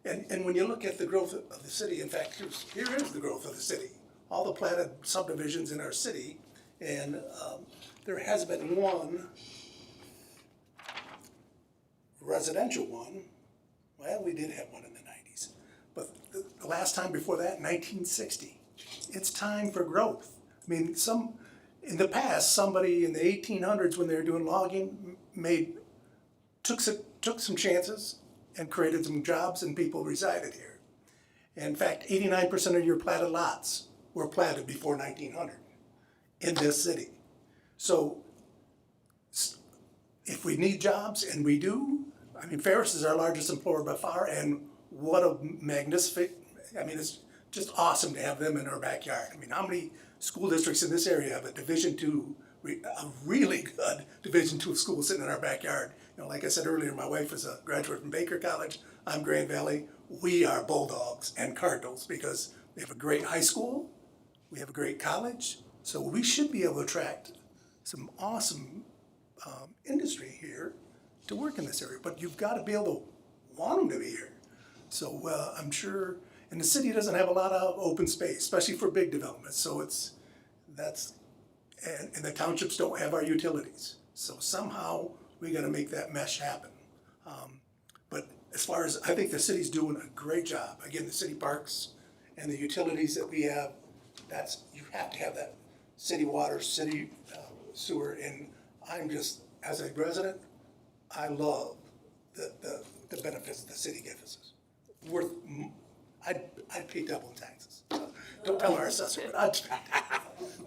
and when you look at the growth of the city, in fact, here is the growth of the city. All the platted subdivisions in our city, and there has been one residential one. Well, we did have one in the 90s, but the last time before that, 1960. It's time for growth. I mean, in the past, somebody in the 1800s when they were doing logging took some chances and created some jobs, and people resided here. In fact, 89% of your platted lots were platted before 1900 in this city. So if we need jobs, and we do, I mean, Ferris is our largest employer by far, and what a magnificent, it's just awesome to have them in our backyard. I mean, how many school districts in this area have a Division II, a really good Division II school sitting in our backyard? Like I said earlier, my wife is a graduate from Baker College. I'm Grand Valley. We are Bulldogs and Cardinals because we have a great high school, we have a great college, so we should be able to attract some awesome industry here to work in this area. But you've got to be able to want them to be here. So I'm sure. And the city doesn't have a lot of open space, especially for big developments. So and the townships don't have our utilities. So somehow we got to make that mesh happen. But as far as, I think the city's doing a great job. Again, the city parks and the utilities that we have, you have to have that city water, city sewer. And I'm just, as a resident, I love the benefits the city gives us. I'd pay double in taxes. Don't tell our assessor,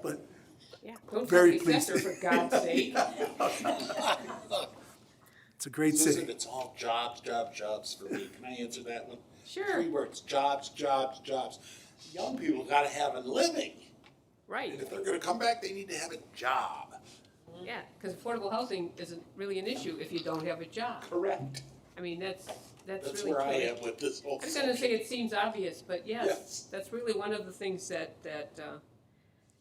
but Yeah, don't Very tell the assessor, for God's sake. it's a great Susan, city. it's all jobs, jobs, jobs for me. Can I answer that one? Sure. 3 words, jobs, jobs, jobs. Young people gotta have a living. Right, And if they're gonna come back, they need to have a job. yeah, because affordable housing isn't really an issue if you don't have a job. Correct. I mean, that's That's really true. where I am with this whole I was gonna say subject. it seems obvious, but yes, Yes. that's really one of the things that,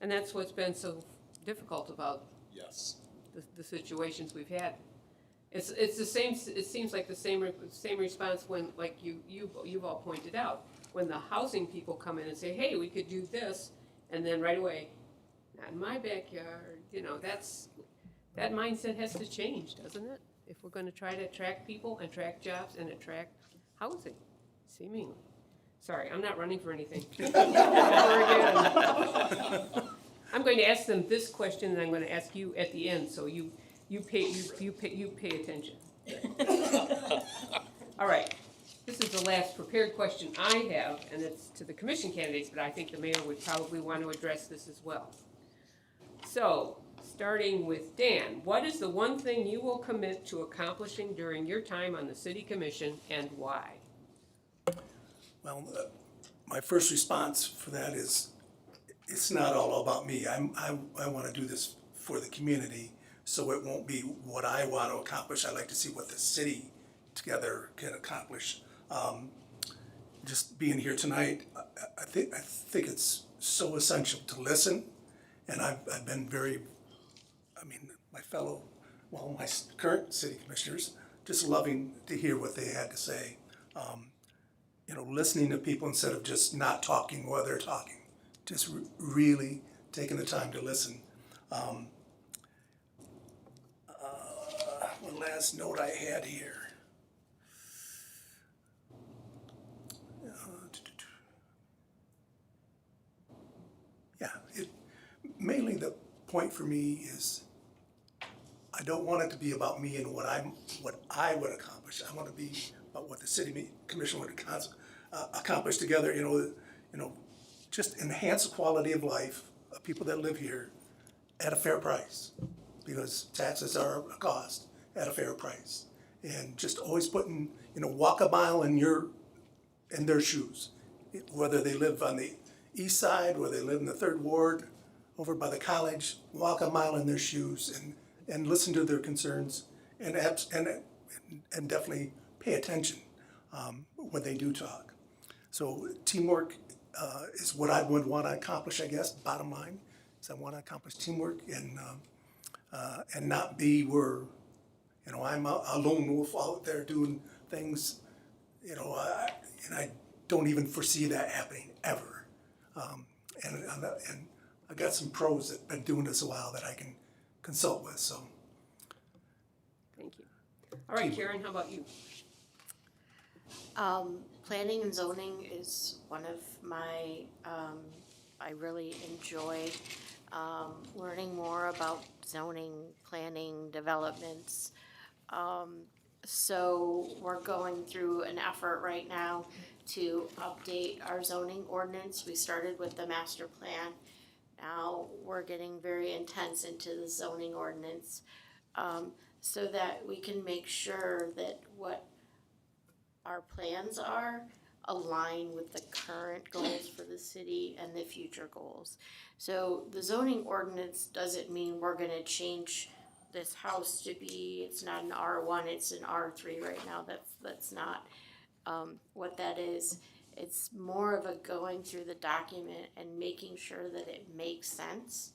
and that's what's been so difficult about Yes. the situations we've had. It's the same, it seems like the same response when, like you've all pointed out, when the housing people come in and say, hey, we could do this, and then right away, not in my backyard, that mindset has to change, doesn't it? If we're gonna try to attract people, attract jobs, and attract housing, seemingly. Sorry, I'm not running for anything. Never again. I'm going to ask them this question, and I'm going to ask you at the end, so you pay attention. All right, this is the last prepared question I have, and it's to the commission candidates, but I think the mayor would probably want to address this as well. So, starting with Dan, what is the one thing you will commit to accomplishing during your time on the city commission, and why? Well, my first response for that is, it's not all about me. I want to do this for the community, so it won't be what I want to accomplish. I'd like to see what the city together can accomplish. Just being here tonight, I think it's so essential to listen, and I've been very, my current city commissioners, just loving to hear what they had to say. Listening to people instead of just not talking while they're talking. Just really taking the time to listen. What last note I had here. Yeah, mainly the point for me is I don't want it to be about me and what I would accomplish. I want to be about what the city commission would accomplish together. Just enhance the quality of life of people that live here at a fair price, because taxes are a cost at a fair price. And just always putting, walk a mile in their shoes, whether they live on the east side, whether they live in the 3rd Ward, over by the college, walk a mile in their shoes and listen to their concerns and definitely pay attention when they do talk. So teamwork is what I would want to accomplish, I guess, bottom line, is I want to accomplish teamwork and not be where, I'm a lone wolf out there doing things, and I don't even foresee that happening ever. And I got some pros that have been doing this a while that I can consult with, so. Thank you. All right, Karen, how about you? Planning and zoning is one of my, I really enjoy learning more about zoning, planning, developments. So we're going through an effort right now to update our zoning ordinance. We started with the master plan. Now we're getting very intense into the zoning ordinance, so that we can make sure that what our plans are align with the current goals for the city and the future goals. So the zoning ordinance doesn't mean we're gonna change this house to be, it's not an R1, it's an R3 right now. That's not what that is. It's more of a going through the document and making sure that it makes sense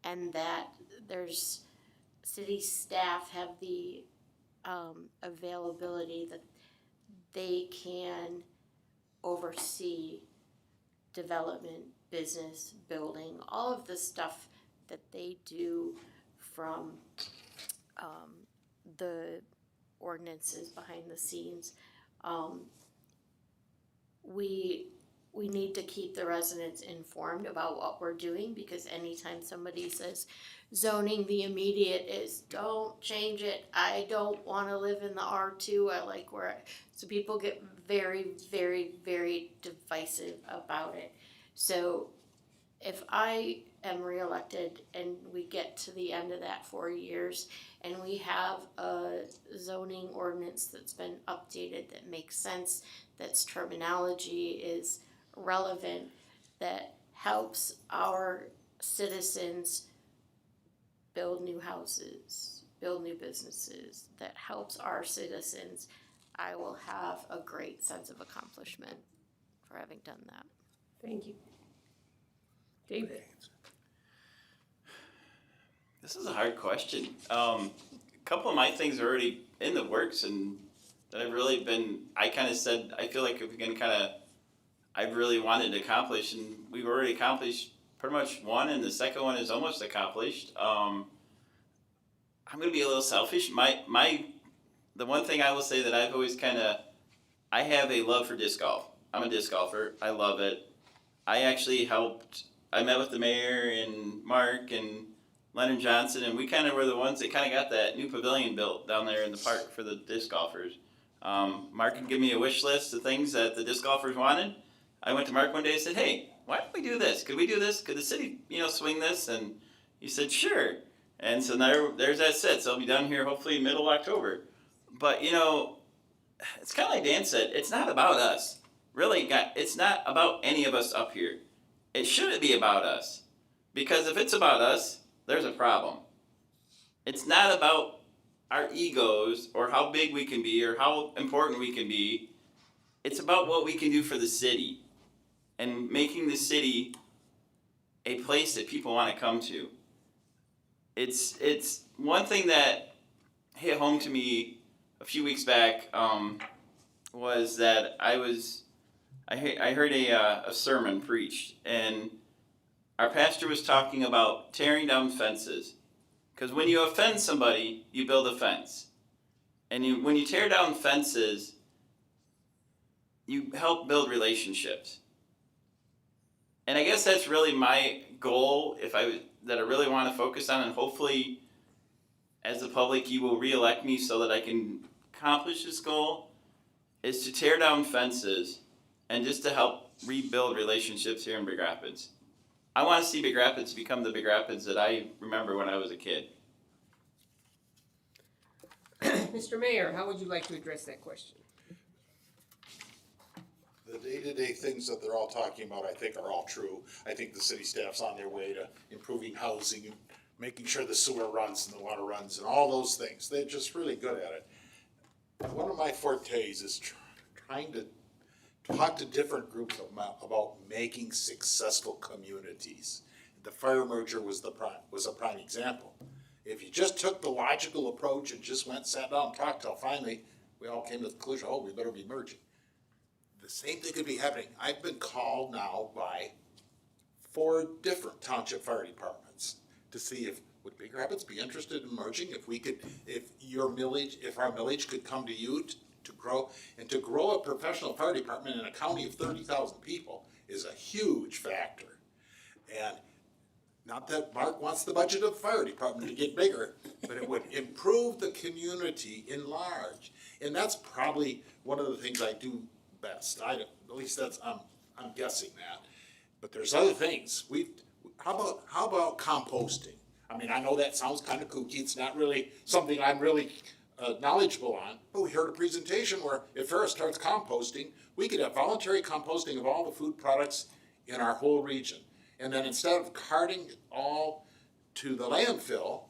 and that there's city staff have the availability that they can oversee development, business, building, all of the stuff that they do from the ordinances behind the scenes. We need to keep the residents informed about what we're doing, because anytime somebody says zoning, the immediate is don't change it. I don't want to live in the R2. I like where so people get very, very, very divisive about it. So if I am reelected and we get to the end of that 4 years and we have a zoning ordinance that's been updated that makes sense, that's terminology is relevant, that helps our citizens build new houses, build new businesses, that helps our citizens, I will have a great sense of accomplishment for having done that. Thank you. David? This is a hard question. A couple of my things are already in the works and that I've really been, I kind of said, I feel like if we can I've really wanted to accomplish, and we've already accomplished pretty much one, and the second one is almost accomplished. I'm going to be a little selfish. The one thing I will say that I've always I have a love for disc golf. I'm a disc golfer. I love it. I actually I met with the mayor and Mark and Leonard Johnson, and we were the ones that got that new pavilion built down there in the park for the disc golfers. Mark had given me a wish list of things that the disc golfers wanted. I went to Mark one day and said, hey, why don't we do this? Could we do this? Could the city, swing this? And he said, sure. And so there's that set. So I'll be down here hopefully middle of October. But, it's kind of like Dan said, it's not about us. Really, it's not about any of us up here. It shouldn't be about us. Because if it's about us, there's a problem. It's not about our egos or how big we can be or how important we can be. It's about what we can do for the city and making the city a place that people want to come to. It's one thing that hit home to me a few weeks back was that I heard a sermon preached, and our pastor was talking about tearing down fences. Because when you offend somebody, you build a fence. And when you tear down fences, you help build relationships. And I guess that's really my goal that I really want to focus on, and hopefully as the public you will re-elect me so that I can accomplish this goal, is to tear down fences and just to help rebuild relationships here in Big Rapids. I want to see Big Rapids become the Big Rapids that I remember when I was a kid. Mr. Mayor, how would you like to address that question? The day-to-day things that they're all talking about, I think, are all true. I think the city staff's on their way to improving housing and making sure the sewer runs and the water runs and all those things. They're just really good at it. One of my fortes is trying to talk to different groups about making successful communities. The fire merger was a prime example. If you just took the logical approach and just went, sat down, and talked till finally we all came to the conclusion, oh, we better be merging. The same thing could be happening. I've been called now by 4 different township fire departments to see if would Big Rapids be interested in merging, if our millage could come to you to grow, and to grow a professional fire department in a county of 30,000 people is a huge factor. And not that Mark wants the budget of the fire department to get bigger, but it would improve the community in large. And that's probably one of the things I do best. At least I'm guessing that. But there's other things. How about composting? I mean, I know that sounds kind of kooky. It's not really something I'm really knowledgeable on. But we heard a presentation where if Ferris starts composting, we could have voluntary composting of all the food products in our whole region. And then instead of carting it all to the landfill,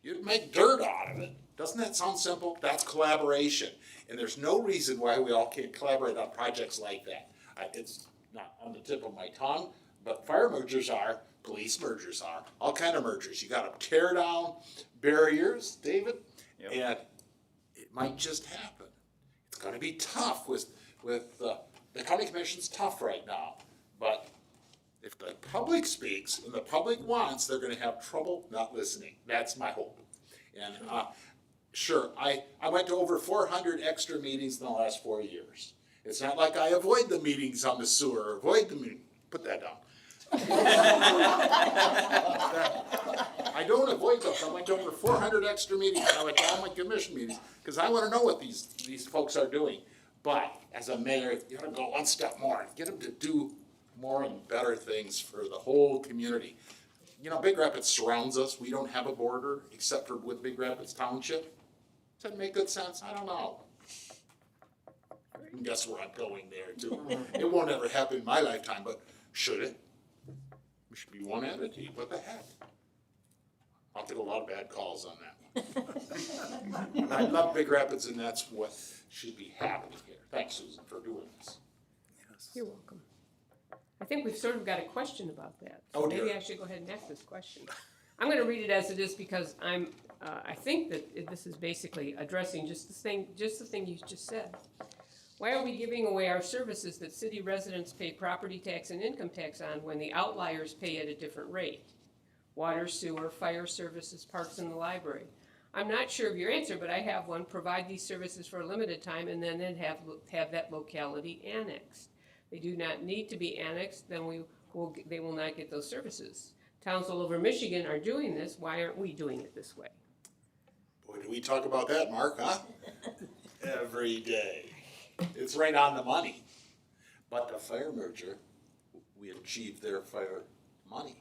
you'd make dirt out of it. Doesn't that sound simple? That's collaboration. And there's no reason why we all can't collaborate on projects like that. It's not on the tip of my tongue, but fire mergers are, police mergers are, all kind of mergers. You gotta tear down barriers, David, Yep. and it might just happen. It's gonna be tough with the county commission's tough right now, but if the public speaks and the public wants, they're gonna have trouble not listening. That's my hope. And sure, I went to over 400 extra meetings in the last 4 years. It's not like I avoid the meetings on the sewer, put that down. I don't avoid those. I went to over 400 extra meetings. I went to all my commission meetings because I want to know what these folks are doing. But as a mayor, you got to go one step more. Get them to do more and better things for the whole community. You know, Big Rapids surrounds us. We don't have a border except for with Big Rapids Township. Does that make good sense? I don't know. And guess where I'm going there too. It won't ever happen in my lifetime, but should it? We should be one entity. What the heck? I'll get a lot of bad calls on that one. I love Big Rapids, and that's what should be happening here. Thanks, Susan, for doing this. You're welcome. I think we've sort of got a question about that. So Oh, dear. maybe I should go ahead and ask this question. I'm gonna read it as it is because I think that this is basically addressing just the thing you just said. Why are we giving away our services that city residents pay property tax and income tax on when the outliers pay at a different rate? Water, sewer, fire services, parks, and the library. I'm not sure of your answer, but I have one. Provide these services for a limited time and then have that locality annexed. They do not need to be annexed, then they will not get those services. Towns all over Michigan are doing this. Why aren't we doing it this way? Boy, do we talk about that, Mark, huh? Every day. It's right on the money. But the fire merger, we achieved their fire money.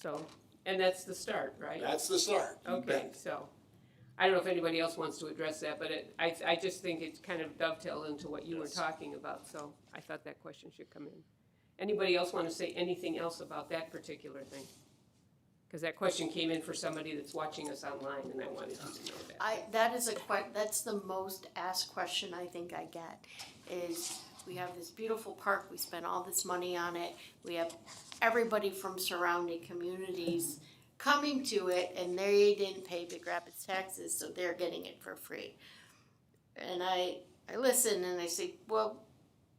So, and that's the start, right? That's the start. You Okay, bet. so, I don't know if anybody else wants to address that, but I just think it's kind of dovetailed into what you were talking about, so I thought that question should come in. Anybody else want to say anything else about that particular thing? Because that question came in for somebody that's watching us online, and I wanted you to know that. That's the most asked question I think I get, is we have this beautiful park, we spent all this money on it, we have everybody from surrounding communities coming to it, and they didn't pay Big Rapids taxes, so they're getting it for free. And I listen and I say, well,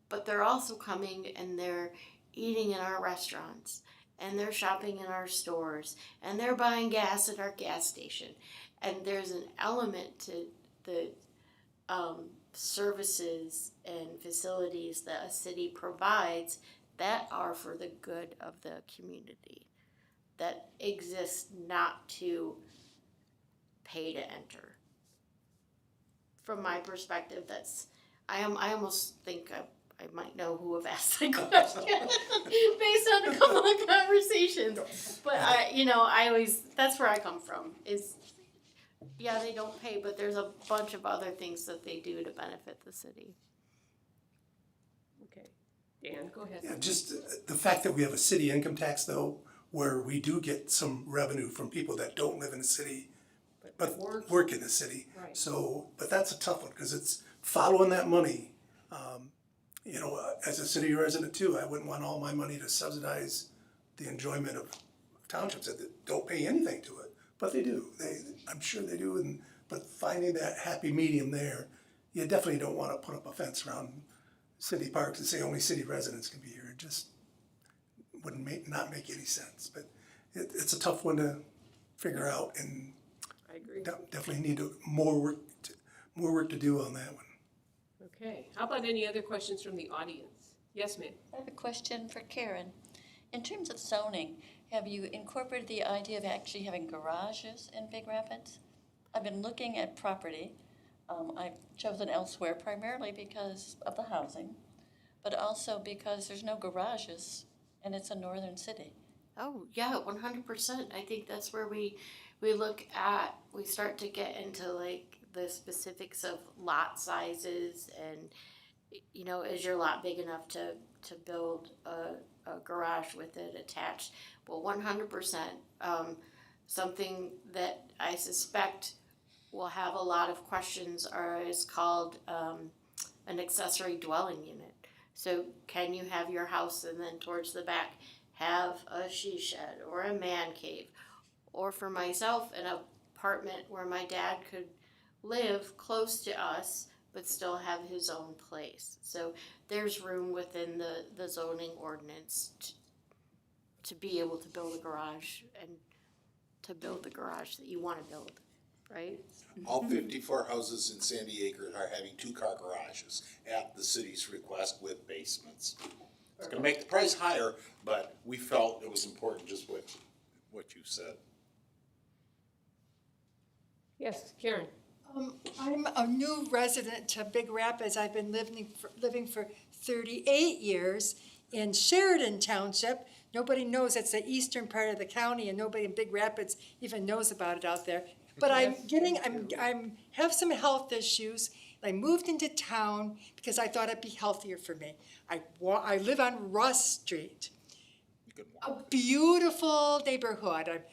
but they're also coming and they're eating in our restaurants, and they're shopping in our stores, and they're buying gas at our gas station. And there's an element to services and facilities that a city provides that are for the good of the community, that exist not to pay to enter. From my perspective, I almost think I might know who have asked that question based on a couple of conversations. But that's where I come from is, yeah, they don't pay, but there's a bunch of other things that they do to benefit the city. Okay, Dan, go ahead. Yeah, just the fact that we have a city income tax though, where we do get some revenue from people that don't live in the city, but work in the city. Right. So, but that's a tough one because it's following that money. As a city resident too, I wouldn't want all my money to subsidize the enjoyment of townships that don't pay anything to it, but they do. I'm sure they do. But finding that happy medium there, you definitely don't want to put up a fence around city parks and say only city residents can be here. It just wouldn't not make any sense. But it's a tough one to figure out, and I agree. definitely need more work to do on that one. Okay, how about any other questions from the audience? Yes, ma'am. I have a question for Karen. In terms of zoning, have you incorporated the idea of actually having garages in Big Rapids? I've been looking at property. I've chosen elsewhere primarily because of the housing, but also because there's no garages and it's a northern city. Oh, yeah, 100%. I think that's where we start to get into like the specifics of lot sizes and, is your lot big enough to build a garage with it attached? Well, 100%. Something that I suspect will have a lot of questions is called an accessory dwelling unit. So can you have your house and then towards the back have a she shed or a man cave? Or for myself, an apartment where my dad could live close to us but still have his own place. So there's room within the zoning ordinance to be able to build a garage and to build the garage that you want to build, right? All 54 houses in Sandy Acres are having 2-car garages at the city's request with basements. It's gonna make the price higher, but we felt it was important, just what you said. Yes, Karen. I'm a new resident to Big Rapids. I've been living for 38 years in Sheridan Township. Nobody knows it's the eastern part of the county, and nobody in Big Rapids even knows about it out there. But I'm have some health issues. I moved into town because I thought it'd be healthier for me. I live on Russ Street, a beautiful neighborhood. I'm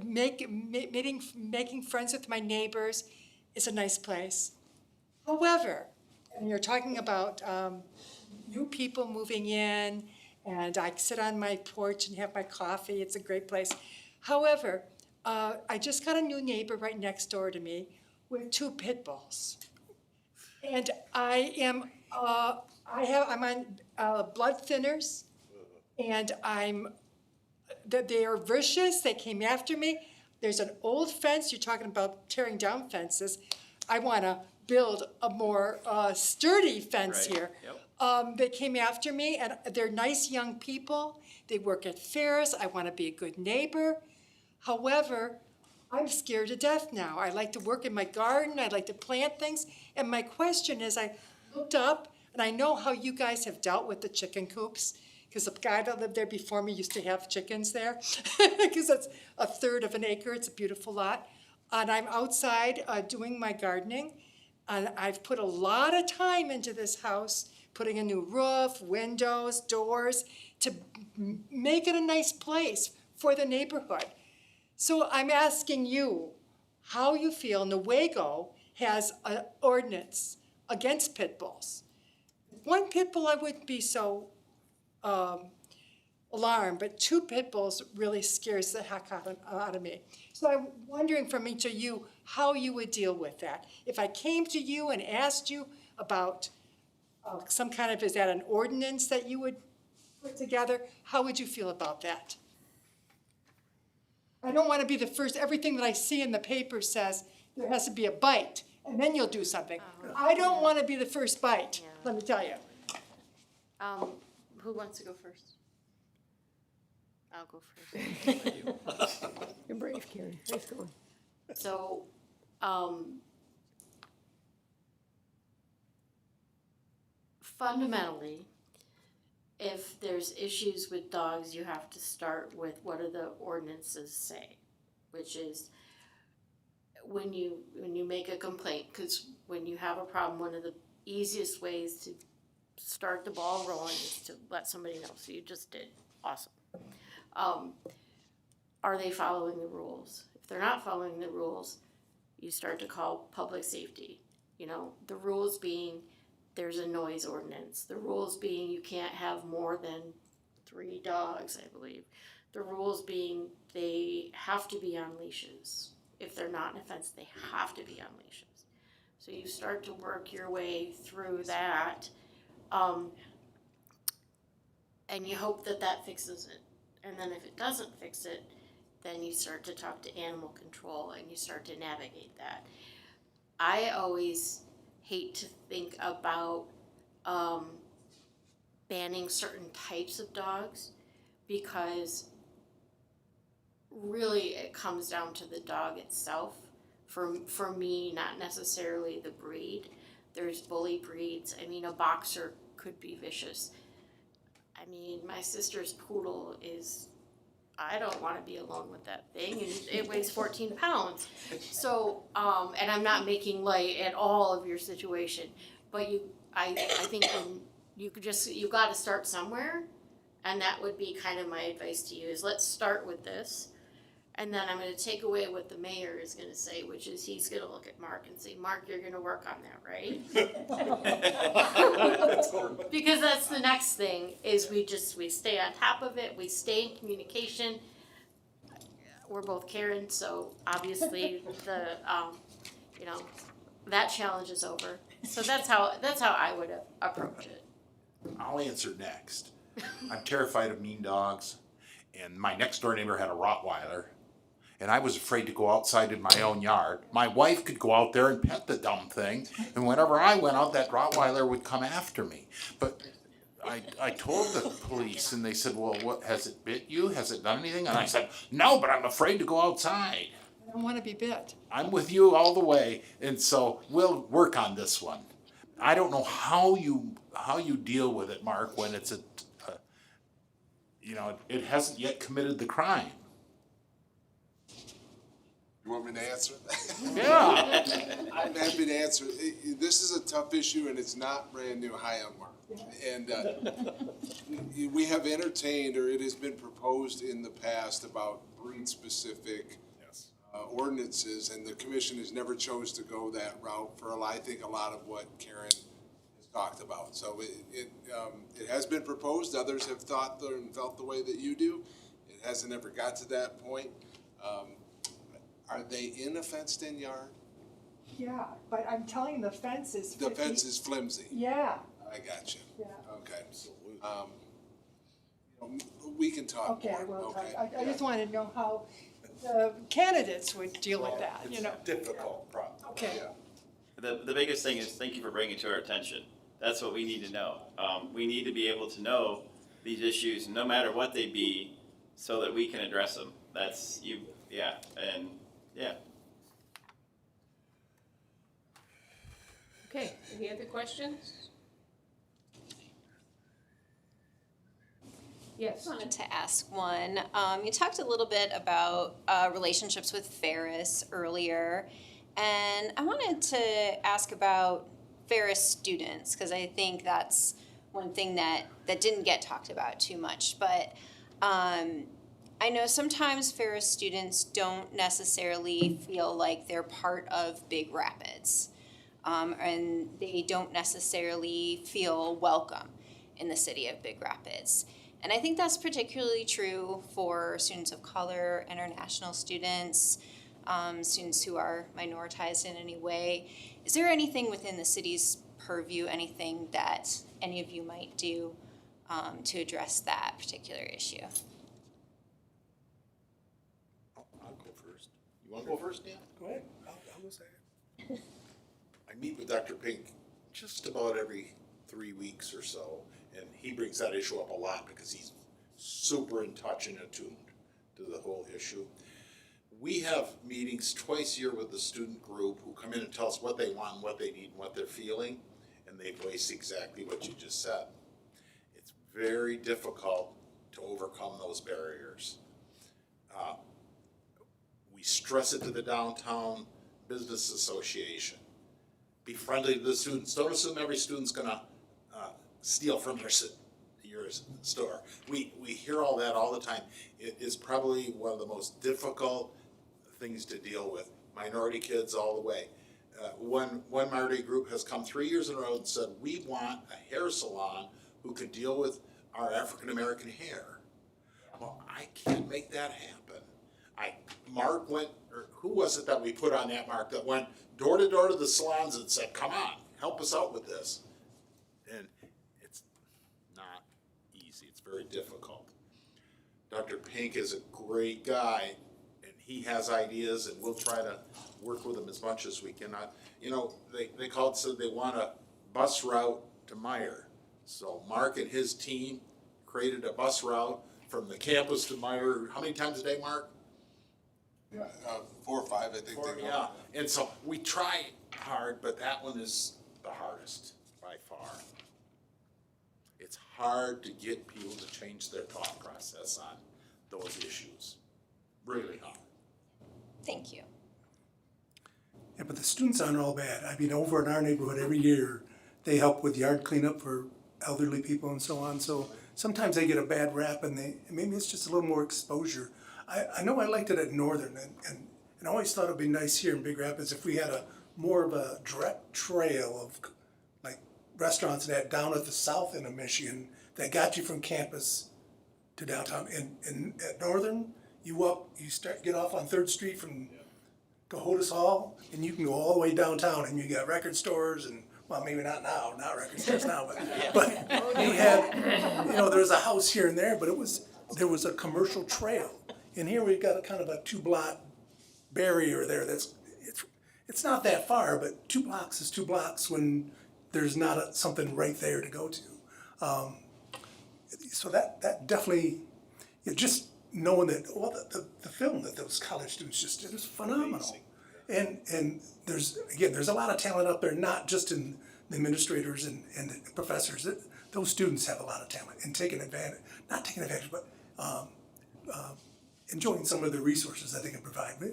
making friends with my neighbors. It's a nice place. However, and you're talking about new people moving in, and I sit on my porch and have my coffee. It's a great place. However, I just got a new neighbor right next door to me with 2 pit bulls, and I'm on blood thinners, and they are vicious. They came after me. There's an old fence. You're talking about tearing down fences. I want to build a more sturdy fence Right. here. Yep. They came after me, and they're nice young people. They work at fairs. I want to be a good neighbor. However, I'm scared to death now. I like to work in my garden. I like to plant things. And my question is, I looked up, and I know how you guys have dealt with the chicken coops, because the guy that lived there before me used to have chickens there, because it's 1/3 of an acre. It's a beautiful lot. And I'm outside doing my gardening, and I've put a lot of time into this house, putting a new roof, windows, doors, to make it a nice place for the neighborhood. So I'm asking you how you feel. Newaygo has an ordinance against pit bulls. One pit bull I wouldn't be so alarmed, but 2 pit bulls really scares the heck out of me. So I'm wondering from each of you how you would deal with that. If I came to you and asked you about some kind of, is that an ordinance that you would put together, how would you feel about that? I don't want to be the first. Everything that I see in the paper says there has to be a bite, and then you'll do something. I don't want to be the first bite, Yeah. let me tell you. Who wants to go first? I'll go first. You're brave, Karen. Nice going. So, fundamentally, if there's issues with dogs, you have to start with what do the ordinances say, which is when you make a complaint, because when you have a problem, one of the easiest ways to start the ball rolling is to let somebody know. So you just did, awesome. Are they following the rules? If they're not following the rules, you start to call public safety. You know, the rules being there's a noise ordinance. The rules being you can't have more than 3 dogs, I believe. The rules being they have to be on leashes. If they're not in a fence, they have to be on leashes. So you start to work your way through that, and you hope that that fixes it. And then if it doesn't fix it, then you start to talk to animal control and you start to navigate that. I always hate to think about banning certain types of dogs because really it comes down to the dog itself. For me, not necessarily the breed. There's bully breeds. I mean, a boxer could be vicious. I mean, my sister's poodle is, I don't want to be alone with that thing, and it weighs 14 pounds. So, and I'm not making light at all of your situation, but I think when you got to start somewhere, and that would be kind of my advice to you is let's start with this, and then I'm going to take away what the mayor is going to say, which is he's going to look at Mark and say, Mark, you're going to work on that, right? Because that's the next thing is we stay on top of it, we stay in communication. We're both Karen, so obviously that challenge is over. So that's how I would approach it. I'll answer next. I'm terrified of mean dogs, and my next door neighbor had a Rottweiler, and I was afraid to go outside in my own yard. My wife could go out there and pet the dumb thing, and whenever I went out, that Rottweiler would come after me. But I told the police, and they said, well, what, has it bit you? Has it done anything? And I said, no, but I'm afraid to go outside. I don't want to be bit. I'm with you all the way, and so we'll work on this one. I don't know how you deal with it, Mark, when it's it hasn't yet committed the crime. You want me to answer? Yeah. I'm happy to answer. This is a tough issue, and it's not brand new. Hi, I'm Mark. And we have entertained, or it has been proposed in the past about breed-specific ordinances, and the commission has never chose to go that route for, I think, a lot of what Karen has talked about. So it has been proposed. Others have thought and felt the way that you do. It hasn't ever got to that point. Are they in a fenced-in yard? Yeah, but I'm telling you, the fence is The fence is flimsy. Yeah, I got you. yeah. Okay. We can talk more. Okay, well, Okay. I just want to know how the candidates would deal with that, It's you know? a difficult problem. Okay. Yeah. The biggest thing is thank you for bringing it to our attention. That's what we need to know. We need to be able to know these issues, no matter what they be, so that we can address them. That's you, yeah, and yeah. Okay, any other questions? Yes. I wanted to ask one. You talked a little bit about relationships with Ferris earlier, and I wanted to ask about Ferris students because I think that's one thing that didn't get talked about too much. But I know sometimes Ferris students don't necessarily feel like they're part of Big Rapids, and they don't necessarily feel welcome in the city of Big Rapids. And I think that's particularly true for students of color, international students, students who are minoritized in any way. Is there anything within the city's purview, anything that any of you might do to address that particular issue? I'll go first. You want to go first, Dan? Go ahead, I'll go say it. I meet with Dr. Pink just about every 3 weeks or so, and he brings that issue up a lot because he's super in touch and attuned to the whole issue. We have meetings twice a year with the student group who come in and tell us what they want, and what they need, and what they're feeling, and they voice exactly what you just said. It's very difficult to overcome those barriers. We stress it to the Downtown Business Association. Be friendly to the students. Don't assume every student's gonna steal from your store. We hear all that all the time. It is probably one of the most difficult things to deal with. Minority kids all the way. One minority group has come 3 years in a row and said, we want a hair salon who can deal with our African American hair. Well, I can't make that happen. Mark went, or who was it that we put on that, Mark, that went door to door to the salons and said, come on, help us out with this. And it's not easy, it's very difficult. Dr. Pink is a great guy, and he has ideas, and we'll try to work with him as much as we can. They called, said they want a bus route to Meyer. So Mark and his team created a bus route from the campus to Meyer. How many times a day, Mark? 4 or 5, I think. They go. Yeah, and so we try hard, but that one is the hardest by far. It's hard to get people to change their thought process on those issues. Really hard. Thank you. Yeah, but the students aren't all bad. I mean, over in our neighborhood every year, they help with yard cleanup for elderly people and so on. So sometimes they get a bad rap, and maybe it's just a little more exposure. I know I liked it at Northern, and I always thought it'd be nice here in Big Rapids if we had more of a direct trail of like restaurants that down at the south end of Michigan that got you from campus to downtown. And at Northern, you get off on 3rd Street from Cohodes Hall, and you can go all the way downtown, and you got record stores and, well, maybe not now, not record stores now, but you had, there was a house here and there, but there was a commercial trail. And here we've got a kind of a 2-block barrier there it's not that far, but 2 blocks is 2 blocks when there's not something right there to go to. So that definitely, just knowing that, the film that those college students just did is phenomenal. And there's a lot of talent up there, not just in the administrators and the professors. Those students have a lot of talent and not taking advantage, but enjoying some of the resources that they can provide. We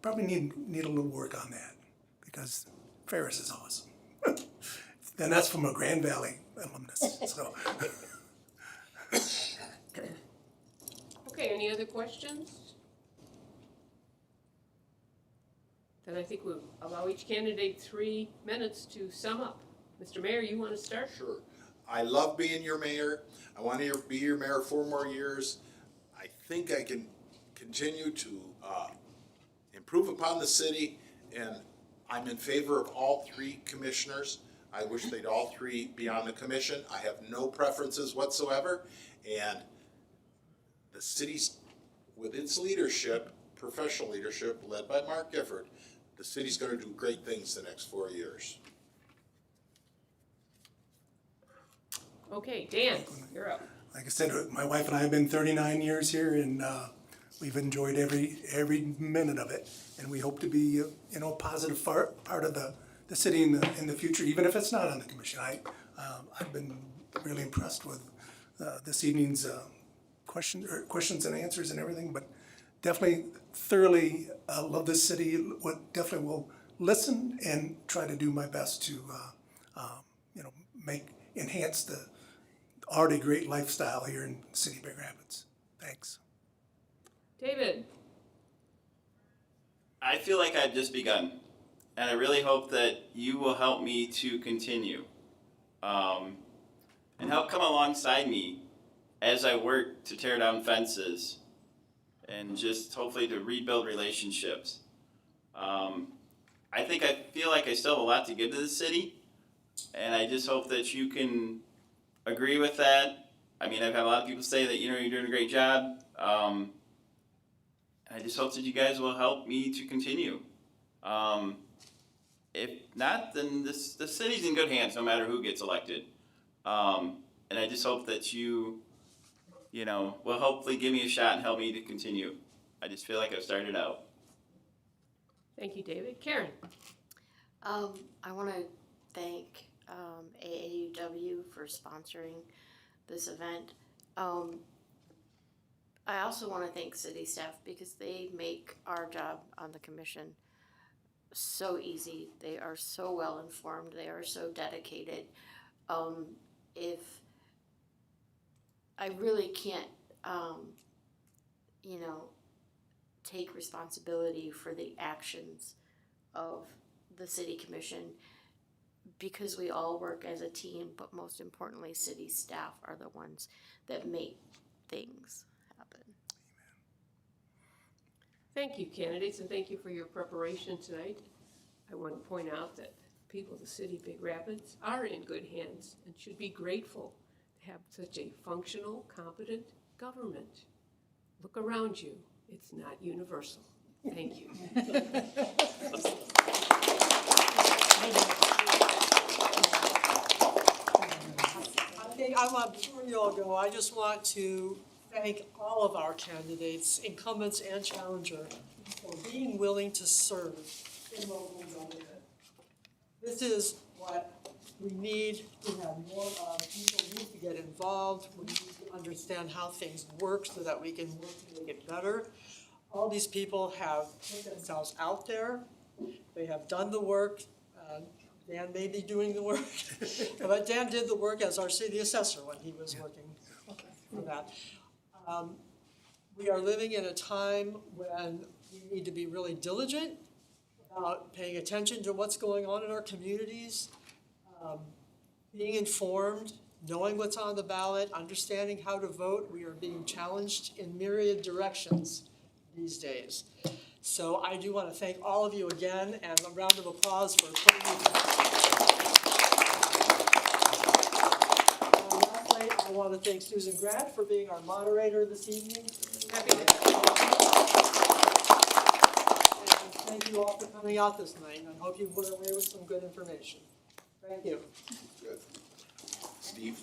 probably need a little work on that because Ferris is awesome. And that's from a Grand Valley alumnus. So. Okay, any other questions? Then I think we'll allow each candidate 3 minutes to sum up. Mr. Mayor, you want to start? Sure. I love being your mayor. I want to be your mayor 4 more years. I think I can continue to improve upon the city, and I'm in favor of all 3 commissioners. I wish they'd all 3 be on the commission. I have no preferences whatsoever, and the city's, with its leadership, professional leadership led by Mark Gifford, the city's going to do great things the next 4 years. Okay, Dan, you're up. Like I said, my wife and I have been 39 years here, and we've enjoyed every minute of it. And we hope to be, a positive part of the city in the future, even if it's not on the commission. I've been really impressed with this evening's questions and answers and everything. But definitely, thoroughly love this city. Definitely will listen and try to do my best to, enhance the already great lifestyle here in the city of Big Rapids. Thanks. David. I feel like I've just begun, and I really hope that you will help me to continue, and help come alongside me as I work to tear down fences and just hopefully to rebuild relationships. I feel like I still have a lot to give to the city, and I just hope that you can agree with that. I mean, I've had a lot of people say that, you're doing a great job. I just hope that you guys will help me to continue. if not, then the city's in good hands no matter who gets elected. And I just hope that you know, will hopefully give me a shot and help me to continue. I just feel like I've started out. Thank you, David. Karen? I want to thank AAUW for sponsoring this event. I also want to thank city staff because they make our job on the commission so easy. They are so well informed. They are so dedicated. If I really can't, take responsibility for the actions of the city commission because we all work as a team, but most importantly, city staff are the ones that make things happen. Thank you, candidates, and thank you for your preparation tonight. I want to point out that people of the city of Big Rapids are in good hands and should be grateful to have such a functional, competent government. Look around you. It's not universal. Thank you. Before you all go, I just want to thank all of our candidates, incumbents and challenger, for being willing to serve in local government. This is what we need to have more of. People need to get involved. We need to understand how things work so that we can work to make it better. All these people have put themselves out there. They have done the work. Dan may be doing the work, but Dan did the work as our city assessor when he was working for that. We are living in a time when we need to be really diligent about paying attention to what's going on in our communities, being informed, knowing what's on the ballot, understanding how to vote. We are being challenged in myriad directions these days. So I do want to thank all of you again, and a round of applause for putting me lastly, I want to thank Susan Grant for being our moderator this evening. Happy to. And thank you all for coming out this night. I hope you went away with some good information. Thank you. Good. Steve?